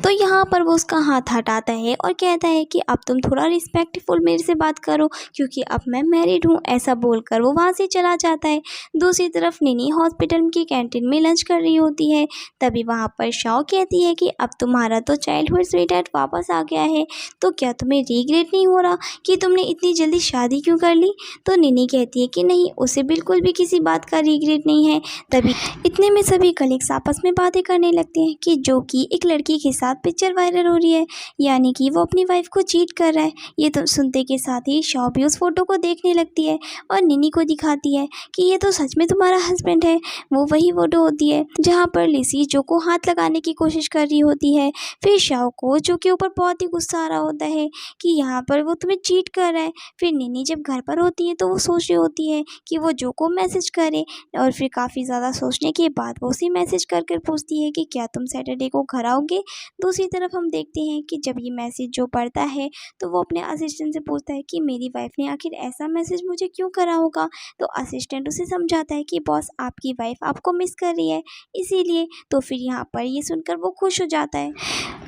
A: तो यहाँ पर वो उसका हाथ हटाता है और कहता है कि अब तुम थोड़ा रिस्पेक्टफुल मेरे से बात करो क्योंकि अब मैं मैरिड हूँ। ऐसा बोलकर वो वहाँ से चला जाता है। दूसरी तरफ निनी हॉस्पिटल की कैंटीन में लंच कर रही होती है। तभी वहाँ पर शाओ कहती है कि अब तुम्हारा तो चाइल्डहुड स्वीटहार्ट वापस आ गया है, तो क्या तुम्हें रिग्रेट नहीं हो रहा कि तुमने इतनी जल्दी शादी क्यों कर ली। तो निनी कहती है कि नहीं, उसे बिल्कुल भी किसी बात का रिग्रेट नहीं है। तभी इतने में सभी कलीग्स आपस में बातें करने लगते हैं कि जो कि एक लड़की लड़की के साथ पिक्चर वायरल हो रही है, यानी कि वो अपनी वाइफ को चीट कर रहा है। ये तो सुनते के साथ ही शाओ भी उस फोटो को देखने लगती है और निनी को दिखाती है कि ये तो सच में तुम्हारा हस्बैंड है। वो वही फोटो होती है जहाँ पर लिसी जो को हाथ लगाने की कोशिश कर रही होती है। फिर शाओ को जो के ऊपर बहुत ही गुस्सा आ रहा होता है कि यहाँ पर वो तुम्हें चीट कर रहा है। फिर निनी जब घर पर होती है तो वो सोच रही होती है कि वो जो को मैसेज करे, और फिर काफ़ी ज़्यादा सोचने के बाद वो उसे मैसेज कर कर पूछती है कि क्या तुम सैटरडे को घर आओगे। दूसरी तरफ हम देखते हैं कि जब ये मैसेज जो पढ़ता है तो वो अपने असिस्टेंट से पूछता है कि मेरी वाइफ ने आखिर ऐसा मैसेज मुझे क्यों करा होगा। तो असिस्टेंट उसे समझाता है कि बॉस आपकी वाइफ आपको मिस कर रही है इसीलिए। तो फिर यहाँ पर ये सुनकर वो खुश हो जाता है।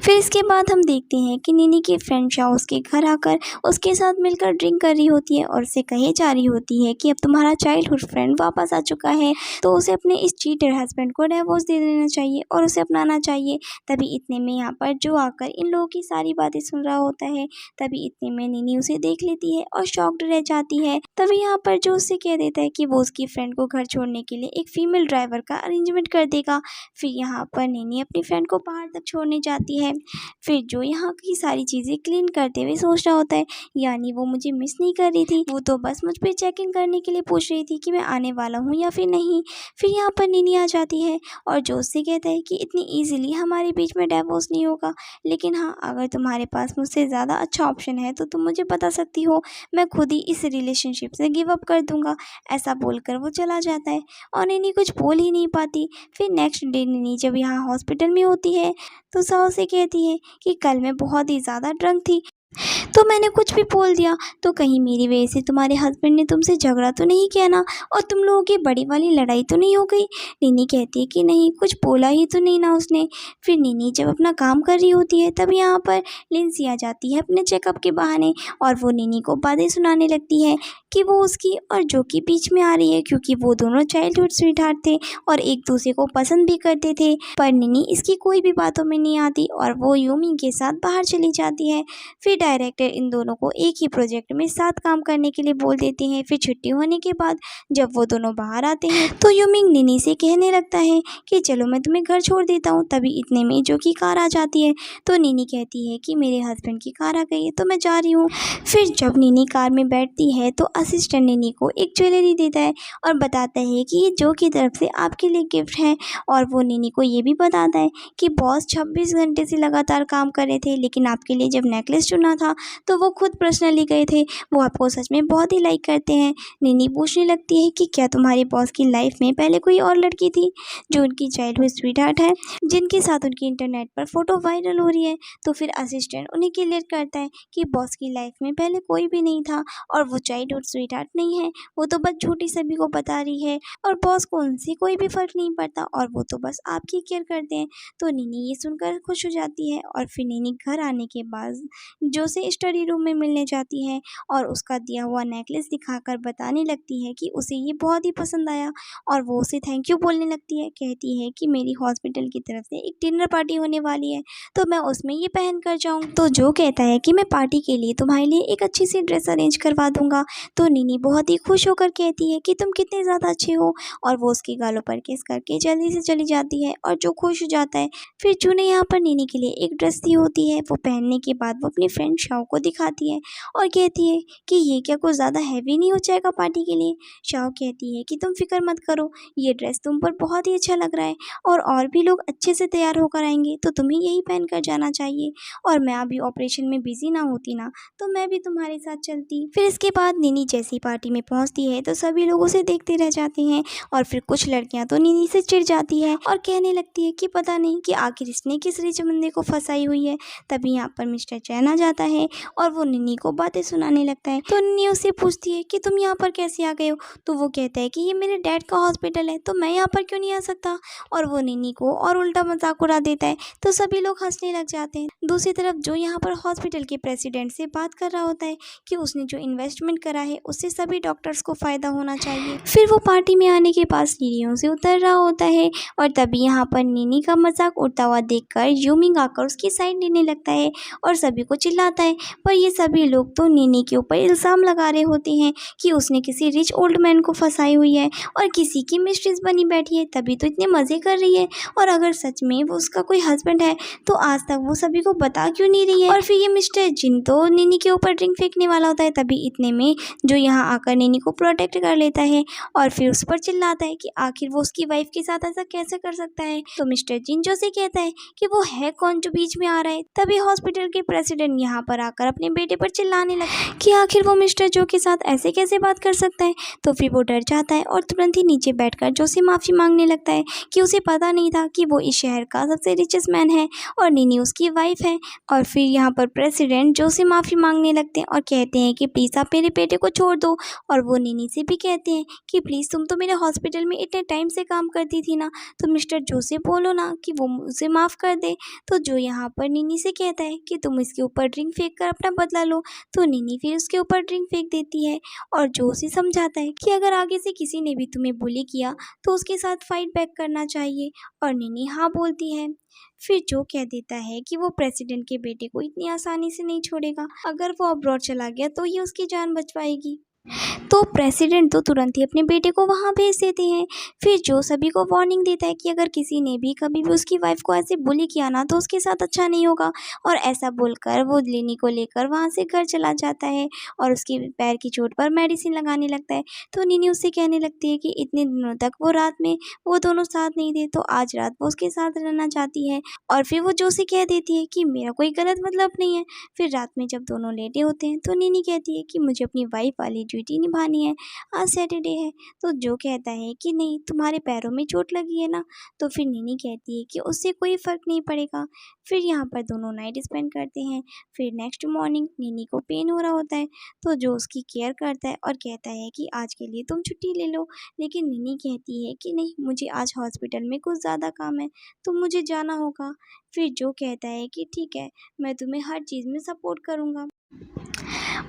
A: फिर इसके बाद हम देखते हैं कि निनी की फ्रेंड शाओ उसके घर आकर उसके साथ मिलकर ड्रिंक कर रही होती है और उसे कहे जा रही होती है कि अब तुम्हारा चाइल्डहुड फ्रेंड वापस आ चुका है, तो उसे अपने इस चीटर हस्बैंड को डिवोर्स दे देना चाहिए और उसे अपनाना चाहिए। तभी इतने में यहाँ पर जो आकर इन लोगों की सारी बातें सुन रहा होता है। तभी इतने में निनी उसे देख लेती है और शॉक्ड रह जाती है। तभी यहाँ पर जो उससे कह देता है कि वो उसकी फ्रेंड को घर छोड़ने के लिए एक फीमेल ड्राइवर का अरेंजमेंट कर देगा। फिर यहाँ पर निनी अपनी फ्रेंड को पहाड़ तक छोड़ने जाती है। फिर जो यहाँ की सारी चीज़ें क्लीन करते हुए सोच रहा होता है, यानी वो मुझे मिस नहीं कर रही थी, वो तो बस मुझ पर चेक इन करने के लिए पूछ रही थी कि मैं आने वाला हूँ या फिर नहीं। फिर यहाँ पर निनी आ जाती है और जो उससे कहता है कि इतनी ईजिली हमारे बीच में डाइवोर्स नहीं होगा, लेकिन हाँ अगर तुम्हारे पास मुझसे ज़्यादा अच्छा ऑप्शन है तो तुम मुझे बता सकती हो, मैं खुद ही इस रिलेशनशिप से गिव अप कर दूंगा। ऐसा बोलकर वो चला जाता है और निनी कुछ बोल ही नहीं पाती। फिर नेक्स्ट डे निनी जब यहाँ हॉस्पिटल में होती है तो साहु से कहती है कि कल मैं बहुत ही ज़्यादा ड्रंक थी तो मैंने कुछ भी बोल दिया, तो कहीं मेरी वजह से तुम्हारे हस्बैंड ने तुमसे झगड़ा तो नहीं किया ना, और तुम लोगों की बड़ी वाली लड़ाई तो नहीं हो गई। निनी कहती है कि नहीं, कुछ बोला ही तो नहीं ना उसने। फिर निनी जब अपना काम कर रही होती है तब यहाँ पर लिंसी आ जाती है अपने चेकअप के बहाने और वो निनी को बातें सुनाने लगती है कि वो उसकी और जो की बीच में आ रही है, क्योंकि वो दोनों चाइल्डहुड स्वीटहार्ट थे और एक दूसरे को पसंद भी करते थे। पर निनी इसकी कोई भी बातों में नहीं आती और वो यूमी के साथ बाहर चली जाती है। फिर डायरेक्टर इन दोनों को एक ही प्रोजेक्ट में साथ काम करने के लिए बोल देते हैं। फिर छुट्टी होने के बाद जब वो दोनों बाहर आते हैं तो यूमिंग निनी से कहने लगता है कि चलो मैं तुम्हें घर छोड़ देता हूँ। तभी इतने में जो की कार आ जाती है तो निनी कहती है कि मेरे हस्बैंड की कार आ गई है तो मैं जा रही हूँ। फिर जब निनी कार में बैठती है तो असिस्टेंट निनी को एक ज्वेलरी देता है और बताता है कि ये जो की तरफ से आपके लिए गिफ्ट है। और वो निनी को ये भी बताता है कि बॉस 26 घंटे से लगातार काम कर रहे थे, लेकिन आपके लिए जब नेकलेस चुना था तो वो खुद पर्सनली गए थे, वो आपको सच में बहुत ही लाइक करते हैं। निनी पूछने लगती है कि क्या तुम्हारे बॉस की लाइफ में पहले कोई और लड़की थी जो उनकी चाइल्डहुड स्वीटहार्ट है, जिनके साथ उनकी इंटरनेट पर फोटो वायरल हो रही है। तो फिर असिस्टेंट उन्हें क्लियर करता है कि बॉस की लाइफ में पहले कोई भी नहीं था और वो चाइल्डहुड स्वीटहार्ट नहीं है, वो तो बस झूठी सभी को बता रही है और बॉस को उनसे कोई भी फर्क नहीं पड़ता और वो तो बस आपकी केयर करते हैं। तो निनी ये सुनकर खुश हो जाती है और फिर निनी घर आने के बाद जो से स्टडी रूम में मिलने जाती है और उसका दिया हुआ नेकलेस दिखाकर बताने लगती है कि उसे ये बहुत ही पसंद आया और वो उसे थैंक यू बोलने लगती है। कहती है कि मेरी हॉस्पिटल की तरफ से एक डिनर पार्टी होने वाली है तो मैं उसमें ये पहन कर जाऊँ। तो जो कहता है कि मैं पार्टी के लिए तुम्हारे लिए एक अच्छी सी ड्रेस अरेंज करवा दूंगा। तो निनी बहुत ही खुश होकर कहती है कि तुम कितने ज़्यादा अच्छे हो और वो उसके गालों पर किस करके जल्दी से चली जाती है और जो खुश हो जाता है। फिर जो ने यहाँ पर निनी के लिए एक ड्रेस दी होती है वो पहनने के बाद वो अपनी फ्रेंड शाओ को दिखाती है और कहती है कि ये क्या कुछ ज़्यादा हैवी नहीं हो जाएगा पार्टी के लिए। शाओ कहती है कि तुम फिक्र मत करो, ये ड्रेस तुम पर बहुत ही अच्छा लग रहा है और भी लोग अच्छे से तैयार होकर आएंगे तो तुम्हें यही पहन कर जाना चाहिए, और मैं अभी ऑपरेशन में बिजी ना होती ना तो मैं भी तुम्हारे साथ चलती। फिर इसके बाद निनी जैसी पार्टी में पहुंचती है तो सभी लोग उसे देखते रह जाते हैं और फिर कुछ लड़कियां तो निनी से चिढ़ जाती है और कहने लगती है कि पता नहीं कि आखिर इसने किस रिच बंदे को फंसाई हुई है। तभी यहाँ पर मिस्टर चैन आ जाता है और वो निनी को बातें सुनाने लगता है। तो निनी उससे पूछती है कि तुम यहाँ पर कैसे आ गए हो। तो वो कहता है कि ये मेरे डैड का हॉस्पिटल है तो मैं यहाँ पर क्यों नहीं आ सकता, और वो निनी को और उल्टा मजाक उड़ा देता है। तो सभी लोग हंसने लग जाते हैं। दूसरी तरफ जो यहाँ पर हॉस्पिटल के प्रेसिडेंट से बात कर रहा होता है कि उसने जो इन्वेस्टमेंट करा है है उससे सभी डॉक्टर्स को फ़ायदा होना चाहिए। फिर वो पार्टी में आने के बाद सीढ़ियों से उतर रहा होता है और तभी यहाँ पर नीनी का मजाक उड़ता हुआ देखकर यूमिंग आकर उसकी साइड लेने लगता है और सभी को चिल्लाता है। पर ये सभी लोग तो नीनी के ऊपर इल्ज़ाम लगा रहे होते हैं कि उसने किसी रिच ओल्ड मैन को फंसाई हुई है और किसी की मिस्ट्रेस बनी बैठी है, तभी तो इतने मज़े कर रही है। और अगर सच में वो उसका कोई हस्बैंड है तो आज तक वो सभी को बता क्यों नहीं रही है। और फिर ये मिस्टर जिन तो नीनी के ऊपर ड्रिंक फेंकने वाला होता है, तभी इतने में जो यहाँ आकर नीनी को प्रोटेक्ट कर लेता है और फिर उस पर चिल्लाता है कि आखिर वो उसकी वाइफ के साथ ऐसा कैसे कर सकता है। तो मिस्टर जिन जो से कहता है कि वो है कौन जो बीच में आ रहा है। तभी हॉस्पिटल के प्रेसिडेंट यहाँ पर आकर अपने बेटे पर चिल्लाने लगता है कि आखिर वो मिस्टर जो के साथ ऐसे कैसे बात कर सकता है। तो फिर वो डर जाता है और तुरंत ही नीचे बैठकर जो से माफ़ी मांगने लगता है कि उसे पता नहीं था कि वो इस शहर का सबसे रिचेस्ट मैन है और नीनी उसकी वाइफ है। और फिर यहाँ पर प्रेसिडेंट जो से माफ़ी मांगने लगते हैं और कहते हैं कि प्लीज़ आप मेरे बेटे को छोड़ दो। और वो नीनी से भी कहते हैं कि प्लीज़ तुम तो मेरे हॉस्पिटल में इतने टाइम से काम करती थी ना, तो मिस्टर जो से बोलो ना कि वो मुझे माफ़ कर दे। तो जो यहाँ पर नीनी से कहता है कि तुम इसके ऊपर ड्रिंक फेंक कर अपना बदला लो। तो नीनी फिर उसके ऊपर ड्रिंक फेंक देती है और जो उसे समझाता है कि अगर आगे से किसी ने भी तुम्हें बुली किया तो उसके साथ फाइट बैक करना चाहिए। और नीनी हाँ बोलती है। फिर जो कह देता है कि वो प्रेसिडेंट के बेटे को इतनी आसानी से नहीं छोड़ेगा, अगर वो अब्रॉड चला गया तो ये उसकी जान बचवाएगी। तो प्रेसिडेंट तो तुरंत ही अपने बेटे को वहाँ भेज देते हैं। फिर जो सभी को वार्निंग देता है कि अगर किसी ने भी कभी भी उसकी वाइफ को ऐसे बुली किया ना तो उसके साथ अच्छा नहीं होगा। और ऐसा बोलकर वो नीनी को लेकर वहाँ से घर चला जाता है और उसके पैर की चोट पर मेडिसिन लगाने लगता है। तो नीनी उससे कहने लगती है कि इतने दिनों तक वो रात में वो दोनों साथ नहीं थे, तो आज रात वो उसके साथ रहना चाहती है। और फिर वो जो से कह देती है कि मेरा कोई गलत मतलब नहीं है। फिर रात में जब दोनों लेटे होते हैं तो नीनी कहती है कि मुझे अपनी वाइफ वाली ड्यूटी निभानी है, आज सैटरडे है। तो जो कहता है कि नहीं तुम्हारे पैरों में चोट लगी है ना। तो फिर नीनी कहती है कि उससे कोई फ़र्क नहीं पड़ेगा। फिर यहाँ पर दोनों नाइट स्पेंड करते हैं। फिर नेक्स्ट मॉर्निंग नीनी को पेन हो रहा होता है तो जो उसकी केयर करता है और कहता है कि आज के लिए तुम छुट्टी ले लो। लेकिन नीनी कहती है कि नहीं, मुझे आज हॉस्पिटल में कुछ ज़्यादा काम है तो मुझे जाना होगा। फिर जो कहता है कि ठीक है, मैं तुम्हें हर चीज़ में सपोर्ट करूँगा।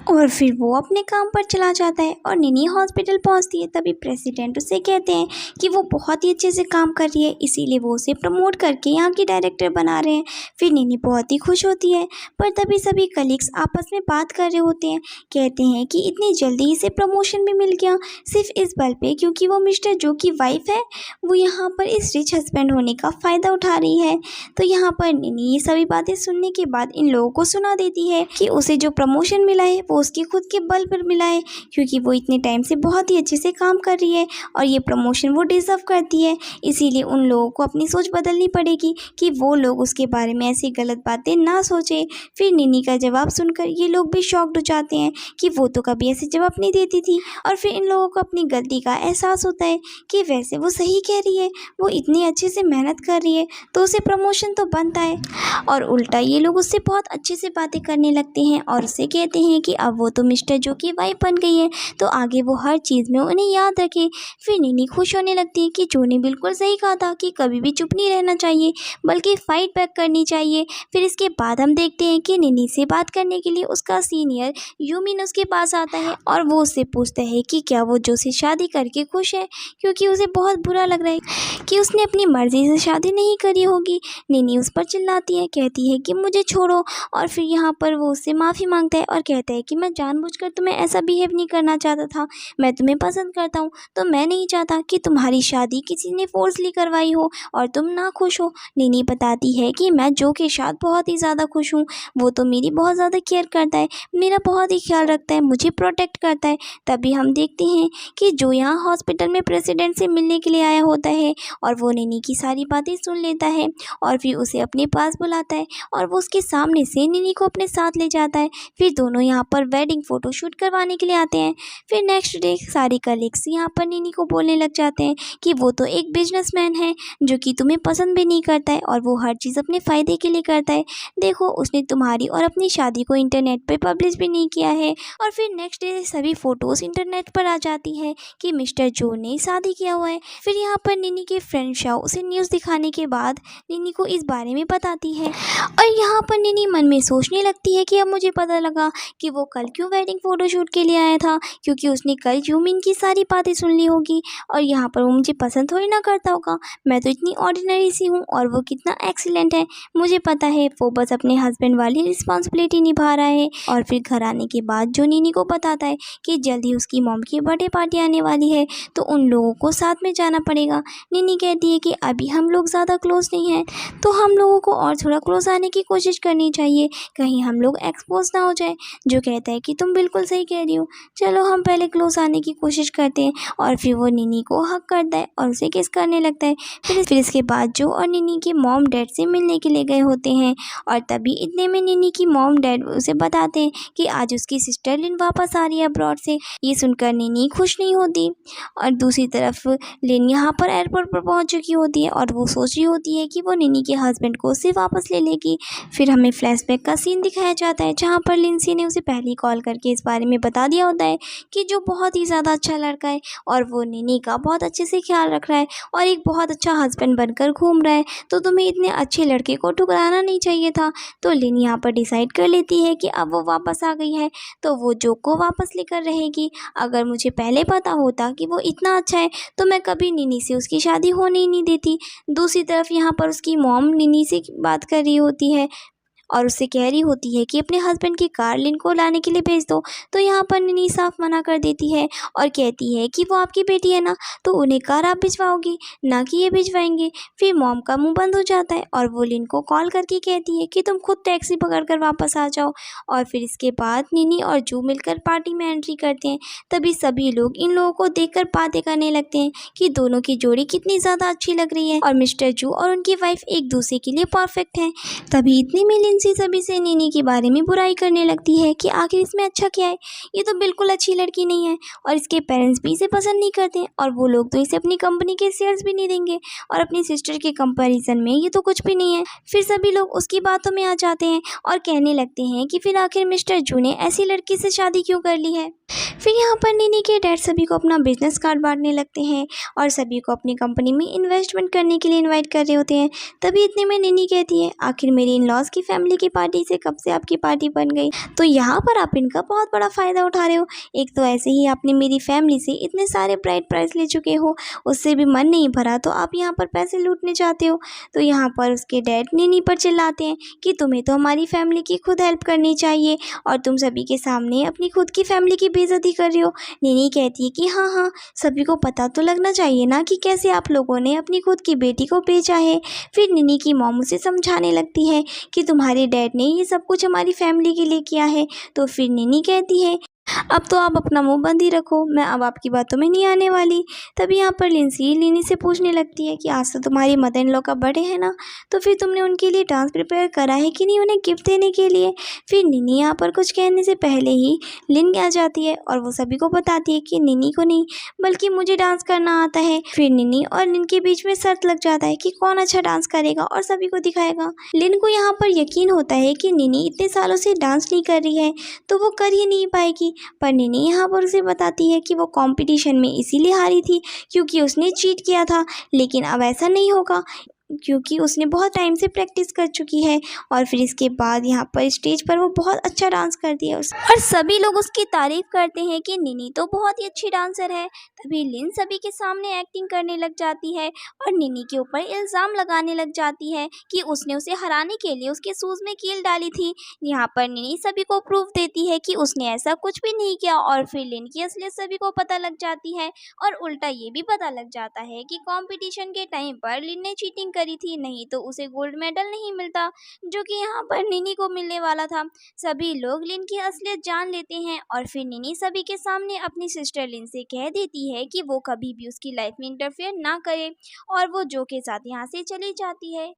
A: और फिर वो अपने काम पर चला जाता है और नीनी हॉस्पिटल पहुंचती है। तभी प्रेसिडेंट उसे कहते हैं कि वो बहुत ही अच्छे से काम कर रही है, इसीलिए वो उसे प्रमोट करके यहाँ की डायरेक्टर बना रहे हैं। फिर नीनी बहुत ही खुश होती है। पर तभी सभी कलीग्स आपस में बात कर रहे होते हैं, कहते हैं कि इतनी जल्दी इसे प्रमोशन भी मिल गया सिर्फ इस बल पे क्योंकि वो मिस्टर जो की वाइफ है वो यहाँ पर इस रिच हस्बैंड होने का फ़ायदा उठा रही है। तो यहाँ पर नीनी ये सभी बातें सुनने के बाद इन लोगों को सुना देती है कि उसे जो प्रमोशन मिला है वो उसके खुद के बल पर मिला है क्योंकि वो इतने टाइम से बहुत ही अच्छे से काम कर रही है और ये प्रमोशन वो डिज़र्व करती है। इसीलिए उन लोगों को अपनी सोच बदलनी पड़ेगी कि वो लोग उसके बारे में ऐसी गलत बातें ना सोचें। फिर नीनी का जवाब सुनकर ये लोग भी शॉक्ड हो जाते हैं कि वो तो कभी ऐसे जवाब नहीं देती थी। और फिर इन लोगों को अपनी गलती का एहसास होता है कि वैसे वो सही कह रही है, वो इतनी अच्छे से मेहनत कर रही है तो उसे प्रमोशन तो बनता है। और उल्टा ये लोग उससे बहुत अच्छे से बातें करने लगते हैं और उससे कहते हैं कि अब वो तो मिस्टर जो की वाइफ बन गई है तो आगे वो हर चीज़ में उन्हें याद रखे। फिर नीनी खुश होने लगती है कि जो ने बिल्कुल सही कहा था कि कभी भी चुप नहीं रहना चाहिए बल्कि फाइट बैक करनी चाहिए। फिर इसके बाद हम देखते हैं कि नीनी से बात करने के लिए उसका सीनियर यूमिन उसके पास आता है और वो उससे पूछता है कि क्या वो जो से शादी करके खुश है क्योंकि उसे बहुत बुरा लग रहा है कि उसने अपनी मर्जी से शादी नहीं करी होगी। नीनी उस पर चिल्लाती है, कहती है कि मुझे छोड़ो। और फिर यहाँ पर वो उससे माफ़ी मांगता है और कहता है कि मैं जानबूझकर तुम्हें ऐसा बिहेव नहीं करना चाहता था, मैं तुम्हें पसंद करता हूँ तो मैं नहीं चाहता कि तुम्हारी शादी किसी ने फोर्सली करवाई हो और तुम ना खुश हो। नीनी बताती है कि मैं जो के साथ बहुत ही ज़्यादा खुश हूँ, वो तो मेरी बहुत ज़्यादा केयर करता है, मेरा बहुत ही ख्याल रखता है, मुझे प्रोटेक्ट करता है। तभी हम देखते हैं कि जो यहाँ हॉस्पिटल में प्रेसिडेंट से मिलने के लिए आया होता है और वो नीनी की सारी बातें सुन लेता है और फिर उसे अपने पास बुलाता है और वो उसके सामने से नीनी को अपने साथ ले जाता है। फिर दोनों यहाँ पर वेडिंग फ़ोटो शूट करवाने के लिए आते हैं। फिर नेक्स्ट डे सारी कलीग्स यहाँ पर नीनी को बोलने लग जाते हैं कि वो तो एक बिजनेसमैन है जो कि तुम्हें पसंद भी नहीं करता है और वो हर चीज़ अपने फ़ायदे के लिए करता है। देखो उसने तुम्हारी और अपनी शादी को इंटरनेट पे पब्लिश भी नहीं किया है। और फिर नेक्स्ट डे सभी फ़ोटोज़ इंटरनेट पर आ जाती है कि मिस्टर जो ने शादी किया हुआ है। फिर यहाँ पर नीनी के फ्रेंड शाओ उसे न्यूज़ दिखाने के बाद नीनी को इस बारे में बताती है और यहाँ पर नीनी मन में सोचने लगती है कि अब मुझे पता पता लगा कि वो कल क्यों वेडिंग फ़ोटोशूट के लिए आया था, क्योंकि उसने कल यूमिन की सारी बातें सुन ली होगी और यहाँ पर वो मुझे पसंद थोड़ी ना करता होगा। मैं तो इतनी ऑर्डिनरी सी हूँ और वो कितना एक्सीलेंट है। मुझे पता है वो बस अपने हस्बैंड वाली रिस्पॉन्सिबिलिटी निभा रहा है। और फिर घर आने के बाद जो निनी को बताता है कि जल्द ही उसकी मॉम की बर्थडे पार्टी आने वाली है, तो उन लोगों को साथ में जाना पड़ेगा। निनी कहती है कि अभी हम लोग ज़्यादा क्लोज नहीं हैं, तो हम लोगों को और थोड़ा क्लोज आने की कोशिश करनी चाहिए, कहीं हम लोग एक्सपोज ना हो जाए। जो कहता है कि तुम बिल्कुल सही कह रही हो, चलो हम पहले क्लोज आने की कोशिश करते हैं। और फिर वो निनी को हक करता है और उसे किस करने लगता है। फिर इसके बाद जो और निनी के मॉम डैड से मिलने के लिए गए होते हैं और तभी इतने में निनी की मॉम डैड उसे बताते हैं कि आज उसकी सिस्टर लिन वापस आ रही है अब्रॉड से। ये सुनकर निनी खुश नहीं होती और दूसरी तरफ लिन यहाँ पर एयरपोर्ट पर पहुँच चुकी होती है और वो सोच रही होती है कि वो निनी के हस्बैंड को उससे वापस ले लेगी। फिर हमें फ्लैशबैक का सीन दिखाया जाता है जहाँ पर लिंसी ने उसे पहले ही कॉल करके इस बारे में बता दिया होता है कि जो बहुत ही ज़्यादा अच्छा लड़का है और वो निनी का बहुत अच्छे से ख्याल रख रहा है और एक बहुत अच्छा हस्बैंड बनकर घूम रहा है, तो तुम्हें इतने अच्छे लड़के को ठुकराना नहीं चाहिए था। तो लिन यहाँ पर डिसाइड कर लेती है कि अब वो वापस आ गई है तो वो जो को वापस लेकर रहेगी। अगर मुझे पहले पता होता कि वो इतना अच्छा है तो मैं कभी निनी से उसकी शादी होने ही नहीं देती। दूसरी तरफ यहाँ पर उसकी मॉम निनी से बात कर रही होती है और उससे कह रही होती है कि अपने हस्बैंड की कार लिन को लाने के लिए भेज दो। तो यहाँ पर निनी साफ मना कर देती है और कहती है कि वो आपकी बेटी है ना, तो उन्हें कार आप भिजवाओगी, ना कि ये भिजवाएंगे। फिर मॉम का मुंह बंद हो जाता है और वो लिन को कॉल करके कहती है कि तुम खुद टैक्सी पकड़ कर वापस आ जाओ। और फिर इसके बाद निनी और जू मिलकर पार्टी में एंट्री करते हैं। तभी सभी लोग इन लोगों को देखकर बातें करने लगते हैं कि दोनों की जोड़ी कितनी ज़्यादा अच्छी लग रही है और मिस्टर जू और उनकी वाइफ एक दूसरे के लिए परफेक्ट हैं। तभी इतने में लिंसी सभी से निनी के बारे में बुराई करने लगती है कि आखिर इसमें अच्छा क्या है, ये तो बिल्कुल अच्छी लड़की नहीं है और इसके पेरेंट्स भी इसे पसंद नहीं करते और वो लोग तो इसे अपनी कंपनी के शेयर्स भी नहीं देंगे और अपनी सिस्टर के कंपैरिजन में ये तो कुछ भी नहीं है। फिर सभी लोग उसकी बातों में आ जाते हैं और कहने लगते हैं कि फिर आखिर मिस्टर जू ने ऐसी लड़की से शादी क्यों कर ली है। फिर यहाँ पर निनी के डैड सभी को अपना बिजनेस कार्ड बांटने लगते हैं और सभी को अपनी कंपनी में इन्वेस्टमेंट करने के लिए इनवाइट कर रहे होते हैं। तभी इतने में निनी कहती है, आखिर मेरी इन लॉज की फैमिली की पार्टी से कब से आपकी पार्टी बन गई, तो यहाँ पर आप इनका बहुत बड़ा फ़ायदा उठा रहे हो। एक तो ऐसे ही आपने मेरी फैमिली से इतने सारे ब्राइड प्राइस ले चुके हो, उससे भी मन नहीं भरा तो आप यहाँ पर पैसे लूटने चाहते हो। तो यहाँ पर उसके डैड निनी पर चिल्लाते हैं कि तुम्हें तो हमारी फैमिली की खुद हेल्प करनी चाहिए और तुम सभी के सामने अपनी खुद की फैमिली की बेइज्जती कर रही हो। निनी कहती है कि हाँ हाँ, सभी को पता तो लगना चाहिए ना कि कैसे आप लोगों ने अपनी खुद की बेटी को बेचा है। फिर निनी की मॉम उसे समझाने लगती है कि तुम्हारे डैड ने ये सब कुछ हमारी फैमिली के लिए किया है। तो फिर निनी कहती है, अब तो आप अपना मुंह बंद ही रखो, मैं अब आपकी बातों में नहीं आने वाली। तभी यहाँ पर लिंसी निनी से पूछने लगती है कि आज तो तुम्हारी मदर इन लॉ का बर्थडे है ना, तो फिर तुमने उनके लिए डांस प्रिपेयर करा है कि नहीं उन्हें गिफ्ट देने के लिए। फिर निनी यहाँ पर कुछ कहने से पहले ही लिन आ जाती है और वो सभी को बताती है कि निनी को नहीं बल्कि मुझे डांस करना आता है। फिर निनी और लिन के बीच में शर्त लग जाता है कि कौन अच्छा डांस करेगा और सभी को दिखाएगा। लिन को यहाँ पर यकीन होता है कि निनी इतने सालों से डांस नहीं कर रही है तो वो कर ही नहीं पाएगी, पर निनी यहाँ पर उसे बताती है कि वो कंपटीशन में इसीलिए हारी थी क्योंकि उसने चीट किया था, लेकिन अब ऐसा नहीं होगा क्योंकि उसने बहुत टाइम से प्रैक्टिस कर चुकी है। और फिर इसके बाद यहाँ पर स्टेज पर वो बहुत अच्छा डांस करती है और सभी लोग उसकी तारीफ करते हैं कि निनी तो बहुत ही अच्छी डांसर है। तभी लिन सभी के सामने एक्टिंग करने लग जाती है और निनी के ऊपर इल्ज़ाम लगाने लग जाती है कि उसने उसे हराने के लिए उसके शूज़ में कील डाली थी। यहाँ पर निनी सभी को प्रूफ देती है कि उसने ऐसा कुछ भी नहीं किया और फिर लिन की असलियत सभी को पता लग जाती है और उल्टा ये भी पता लग जाता है कि कंपटीशन के टाइम पर लिन ने चीटिंग करी थी, नहीं तो उसे गोल्ड मेडल नहीं मिलता जो कि यहाँ पर निनी को मिलने वाला था। सभी लोग लिन की असलियत जान लेते हैं और फिर निनी सभी के सामने अपनी सिस्टर लिन से कह देती है कि वो कभी भी उसकी लाइफ में इंटरफेयर ना करे और वो जो के साथ यहाँ से चली जाती है।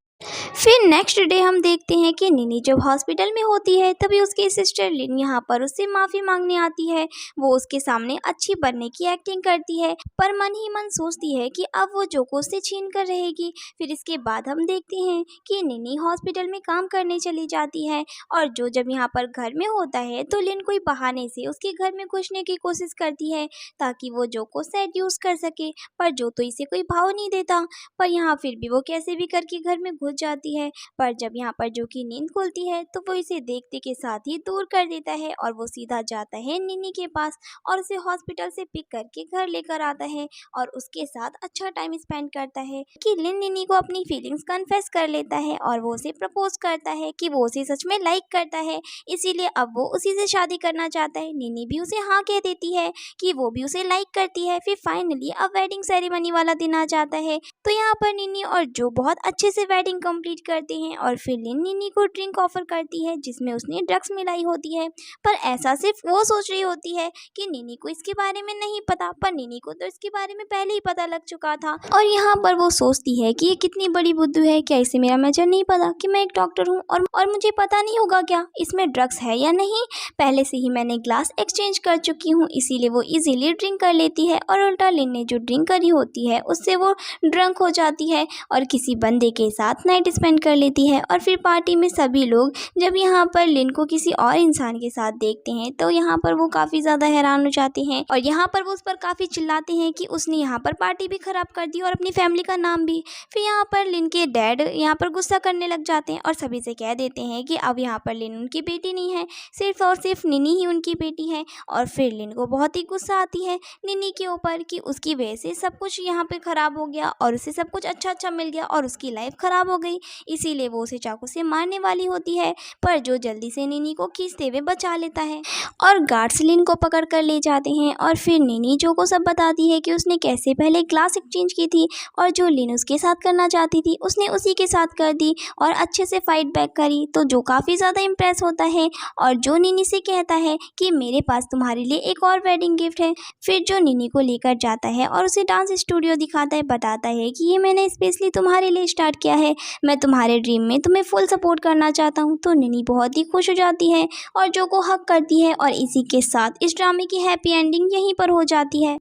A: फिर नेक्स्ट डे हम देखते हैं कि निनी जब हॉस्पिटल में होती है तभी उसकी सिस्टर लिन यहाँ पर उससे माफ़ी मांगने आती है। वो उसके सामने अच्छी बनने की एक्टिंग करती है पर मन ही मन सोचती है कि अब वो जोको उससे छीन कर रहेगी। फिर इसके बाद हम देखते हैं कि निनी हॉस्पिटल में काम करने चली जाती है और जो जब यहाँ पर घर में होता है तो लिन कोई बहाने से उसके घर में घुसने की कोशिश करती है ताकि वो जो को सेड्यूस कर सके, पर जो तो इसे कोई भाव नहीं देता। पर यहाँ फिर भी वो कैसे भी करके घर में घुस घुस जाती है। पर जब यहाँ पर जो की नींद खुलती है तो वो इसे देखते के साथ ही दूर कर देता है और वो सीधा जाता है निनी के पास और उसे हॉस्पिटल से पिक करके घर लेकर आता है और उसके साथ अच्छा टाइम स्पेंड करता है कि लिन निनी को अपनी फीलिंग्स कन्फेस कर लेता है और वो उसे प्रपोज करता है कि वो उसे सच में लाइक करता है, इसीलिए अब वो उसी से शादी करना चाहता है। निनी भी उसे हाँ कह देती है कि वो भी उसे लाइक करती है। फिर फाइनली अब वेडिंग सेरेमनी वाला दिन आ जाता है तो यहाँ पर निनी और जो बहुत अच्छे से वेडिंग कंप्लीट करते हैं और फिर लिन निनी को ड्रिंक ऑफर करती है जिसमें उसने ड्रग्स मिलाई होती है, पर ऐसा सिर्फ वो सोच रही होती है कि निनी को इसके बारे में नहीं पता, पर निनी को तो इसके बारे में पहले ही पता लग चुका था और यहाँ पर वो सोचती है कि ये कितनी बड़ी बुद्धू है, क्या इसे मेरा मेजर नहीं पता कि मैं एक डॉक्टर हूँ और मुझे पता नहीं होगा क्या इसमें ड्रग्स है या नहीं। पहले से ही मैंने ग्लास एक्सचेंज कर चुकी हूँ, इसीलिए वो इजीली ड्रिंक कर लेती है और उल्टा लिन ने जो ड्रिंक करी होती है उससे वो ड्रंक हो जाती है और किसी बंदे के साथ नाइट स्पेंड कर लेती है। और फिर पार्टी में सभी लोग जब यहाँ पर लिन को किसी और इंसान के साथ देखते हैं तो यहाँ पर वो काफ़ी ज़्यादा हैरान हो जाते हैं और यहाँ पर वो उस पर काफ़ी चिल्लाते हैं कि उसने यहाँ पर पार्टी भी ख़राब कर दी और अपनी फैमिली का नाम भी। फिर यहाँ पर लिन के डैड यहाँ पर गुस्सा करने लग जाते हैं और सभी से कह देते हैं कि अब यहाँ पर लिन उनकी बेटी नहीं है, सिर्फ और सिर्फ निनी ही उनकी बेटी है। और फिर लिन को बहुत ही गुस्सा आती है निनी के ऊपर कि उसकी वजह से सब कुछ यहाँ पे ख़राब हो गया और उसे सब कुछ अच्छा अच्छा मिल गया और उसकी लाइफ ख़राब हो गई, इसीलिए वो उसे चाकू से मारने वाली होती है, पर जो जल्दी से निनी को खींचते हुए बचा लेता है और गार्ड्स लिन को पकड़ कर ले जाते हैं। और फिर निनी जो को सब बताती है कि उसने कैसे पहले ग्लास एक्सचेंज की थी और जो लिन उसके साथ करना चाहती थी उसने उसी के साथ कर दी और अच्छे से फाइट बैक करी, तो जो काफ़ी ज़्यादा इम्प्रेस होता है और जो निनी से कहता है कि मेरे पास तुम्हारे लिए एक और वेडिंग गिफ्ट है। फिर जो निनी को लेकर जाता है और उसे डांस स्टूडियो दिखाता है, बताता है कि ये मैंने स्पेशली तुम्हारे लिए स्टार्ट किया है, मैं तुम्हारे ड्रीम में तुम्हें फुल सपोर्ट करना चाहता हूँ। तो निनी बहुत ही खुश हो जाती है और जो को हक करती है और इसी के साथ इस ड्रामे की हैप्पी एंडिंग यहीं पर हो जाती है।